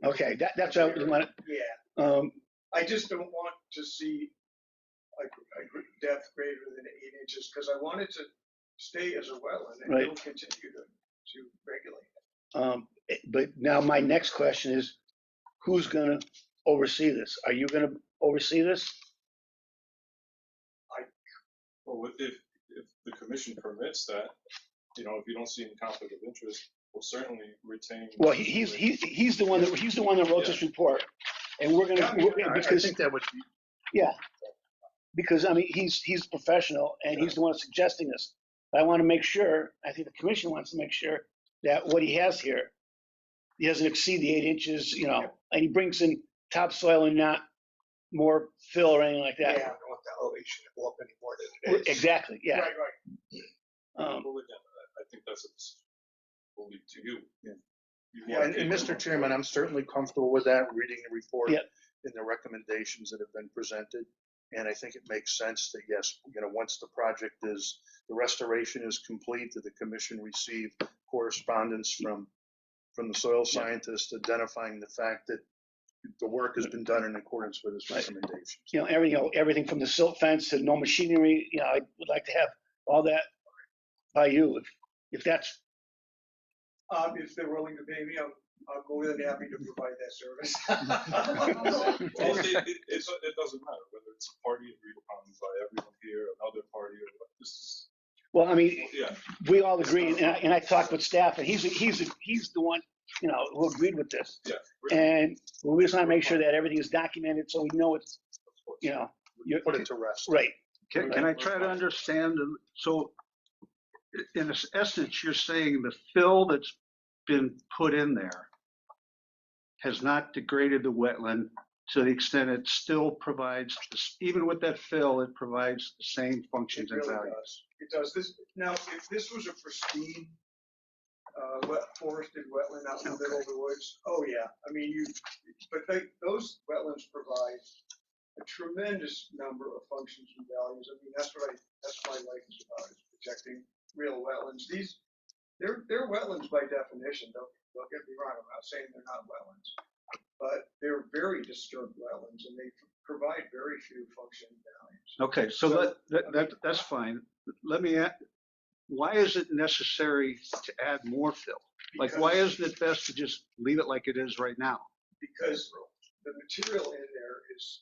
or okay, that's what I want. Yeah. I just don't want to see a depth greater than 8 inches because I want it to stay as a wetland and it'll continue to regulate it. But now my next question is, who's going to oversee this? Are you going to oversee this? Well, if the commission permits that, you know, if you don't see any conflict of interest, we'll certainly retain. Well, he's the one that wrote this report, and we're gonna, I because, think that would be, yeah. Because, I mean, he's professional, and he's the one suggesting this. But I want to make sure, I think the commission wants to make sure that what he has here, he doesn't exceed the 8 inches, you know, and he brings in topsoil and not more fill or anything like Yeah, I that. don't want the elevation to go up any more than it is. Exactly, yeah. Right, right. Well, again, I think that's a decision we'll leave to you. yeah, and Mr. Chairman, I'm certainly comfortable with that, reading the report Yep. and the recommendations that have been presented. And I think it makes sense that, yes, you know, once the project is, the restoration is complete, that the commission receive correspondence from the soil scientist identifying the fact that the work has been done in accordance with his recommendations. You know, everything from the silt fence to no machinery, you know, I would like to have all that by you, if that's, If they're willing to pay me, I'm more than happy to provide that service. Well, it doesn't matter whether it's a party agreed upon by everyone here, another party, or what. This is. well, I mean, Yeah. we all agree, and I talked with staff, and he's the one, you know, who agreed with this. Yeah. And we just want to make sure that everything is documented, so we know it's, you know, you Put it to rest. right. Can I try to understand? So in essence, you're saying the fill that's been put in there has not degraded the wetland to the extent it still provides, even with that fill, it provides the same functions It and really values. does. It does. This, now, if this was a pristine, forested wetland out in the middle of the woods, oh yeah, I mean, those wetlands provide a tremendous number of functions and values. I mean, that's my life is about, is protecting real wetlands. They're wetlands by definition, don't get me wrong, I'm not saying they're not wetlands, but they're very disturbed wetlands and they provide very few function values. Okay, so that's fine. Let me ask, why is it necessary to add more fill? Like, why isn't it best to just leave it like it is right now? Because the material in there is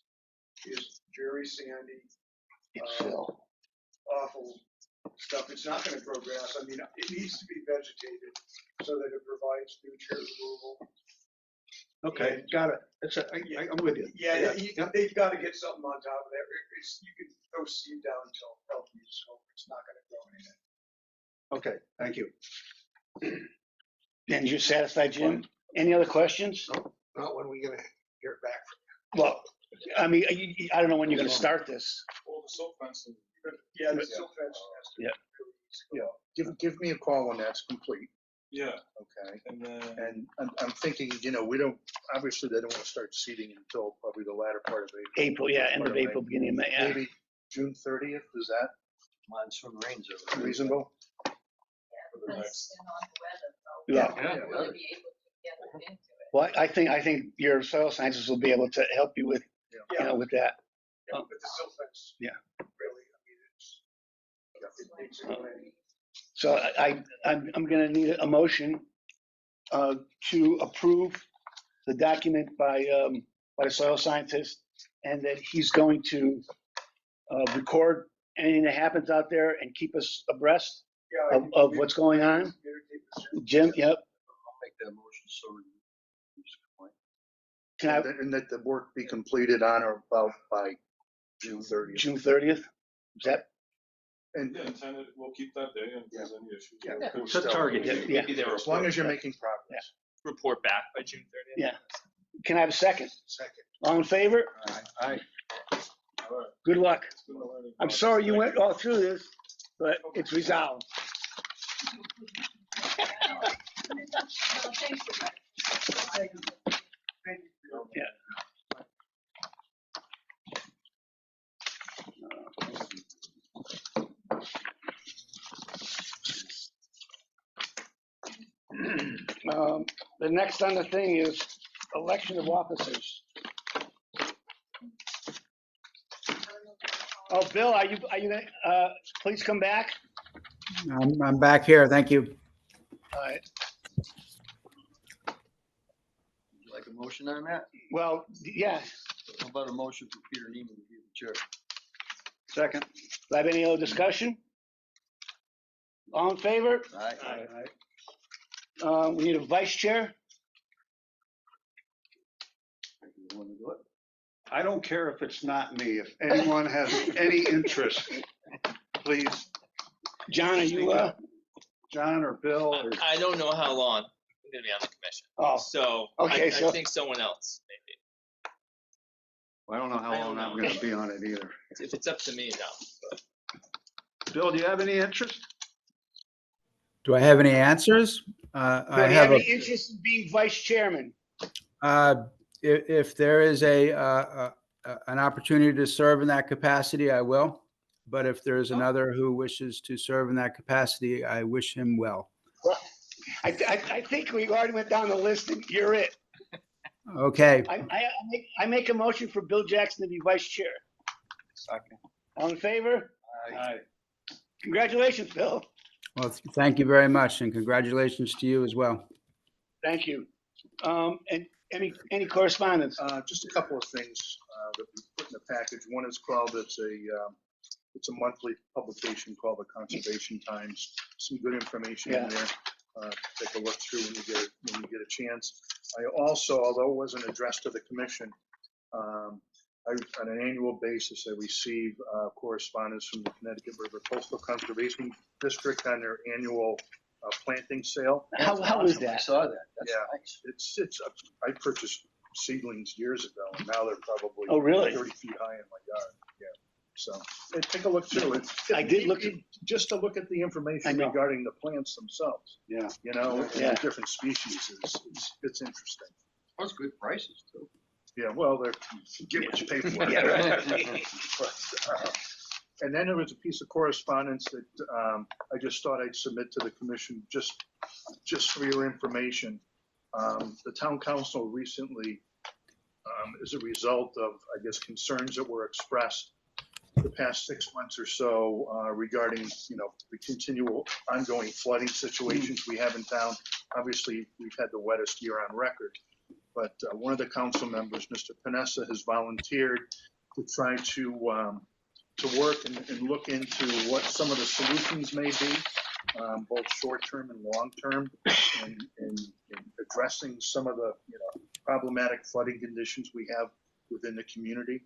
very sandy. It's fill. Awful stuff. It's not gonna grow grass. I mean, it needs to be vegetated so that it provides nutrient removal. Okay, got it. I'm with you. Yeah, they've gotta get something on top of that. You can throw seed down until healthy, so it's not gonna grow anything. Okay, thank you. And you're satisfied, Jim? Any other questions? Not when we gonna hear back Well, I mean, I don't know when you're gonna start this. Well, the silt fencing. Yeah, the silt fence. Yeah. Give me a call when that's complete. Yeah. Okay. And then. And I'm thinking, you know, obviously they don't want to start seeding until probably the latter part of April. April, yeah, end of April, beginning of May, yeah. Maybe June 30th, is that Monsoon rains over. reasonable? Yeah. We'll be able to get them into it. Well, I think your soil scientists will be able to help you with, you know, with that. Yeah, but the silt fence. Yeah. Really, I mean, it's. So I'm gonna need a motion to approve the document by the soil scientist, and that he's going to record anything that happens out there and keep us abreast of what's going on. Jim, yep. I'll make that motion, so. Can I? And that the work be completed on or about by June 30th. June 30th? Is that? And Yeah, intended, we'll keep that day and if there's any issues. Yeah. we'll- Set target. Yeah. Maybe they were. As long as you're making progress. Report back by June 30th. Yeah. Can I have a second? Second. All in favor? Aye. All right. Good luck. It's been a learning I'm process. sorry you Thank went all through this, but it's resolved. Yeah. The next on the thing is election of officers. Oh, Bill, are you gonna, please come back? I'm back here. Thank you. All right. Would you like a motion on that? Well, yeah, How about a motion for Peter Neiman to be the chair? Second. do I have any other discussion? All in favor? We need a vice chair. You want to do it? I don't care if it's not me. If anyone has any interest, please, John, are you, Speak up. John or Bill or, I don't know how long I'm gonna be on the commission. Oh, So okay, I so- think someone else maybe. I don't know how I don't long I'm know. gonna be on it either. If it's up to me, no. Bill, do you have any interest? Do I have any answers? Bill, I do you have have any interest in being vice chairman? if there is an opportunity to serve in that capacity, I will. But if there's another who wishes to serve in that capacity, I wish him well. Well, I think we already went down the list and you're it. Okay. I make a motion for Bill Jackson to be vice chair. Second. All in favor? Aye. Congratulations, Bill. Well, thank you very much, and congratulations to you as well. Thank you. And any correspondence? Just a couple of things that we put in the package. One is called, it's a monthly publication called the Conservation Times. Some good information in there. Take a look through when you get a chance. I also, although it wasn't addressed to the commission, on an annual basis, I receive correspondence from the Connecticut River Coastal Conservation District on their annual planting sale. How is that? I saw that. That's Yeah, nice. I purchased seedlings years ago, and now they're probably Oh, really? 30 feet high in my yard. Yeah, so take a look through it. I did look just to look at the I information know. regarding the plants themselves. Yeah. You know, and Yeah. the different species it's interesting. That's good prices too. Yeah, well, you get what you pay for. Yeah, right. But, and then there was a piece of correspondence that I just thought I'd submit to the commission just for your information. The town council recently, as a result of, I guess, concerns that were expressed the past 6 months or so regarding, the continual ongoing flooding situations we have in town. Obviously, we've had the wettest year on record, but one of the council members, Mr. Panessa, has volunteered to try to work and look into what some of the solutions may be, both short-term and long-term, in addressing some of the problematic flooding conditions we have within the community.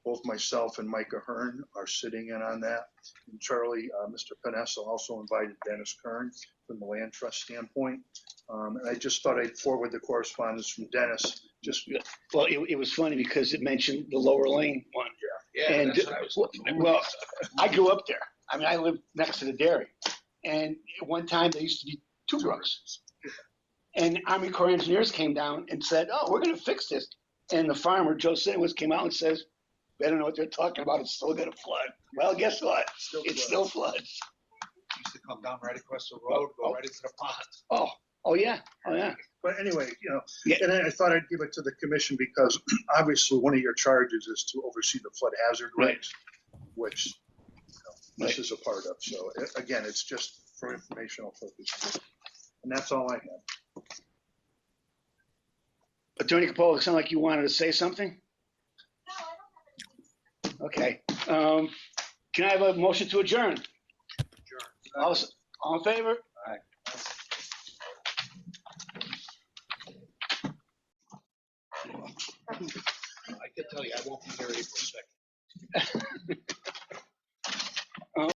Both myself and Micah Hearn are sitting in on that. And Charlie, Mr. Panessa also invited Dennis Kern from the land trust standpoint. And I just thought I'd forward the correspondence from Dennis. Well, it was funny because it mentioned the Lower Lane one. Yeah, And, that's what I was looking well, I grew up there. I mean, I lived next to the dairy. And at one time, there used to be two brooks. And Army Corps of Engineers came down and said, oh, we're going to fix this. And the farmer, Joe Sinowitz, came out and says, better know what they're talking about. It's still going to flood. Well, guess what? It still floods. Used to come down right across the road, go right into the pond. Oh, yeah. Oh, yeah. But anyway, Yeah. and I thought I'd give it to the commission because obviously one of your charges is to oversee the flood hazard Right. regs, which this is a part of. So again, it's just for informational purposes. And that's all I have. Attorney Capola, it sounded like you wanted to say something? Okay. Can I have a motion to adjourn? All in favor? I can tell you, I won't be here April 2nd.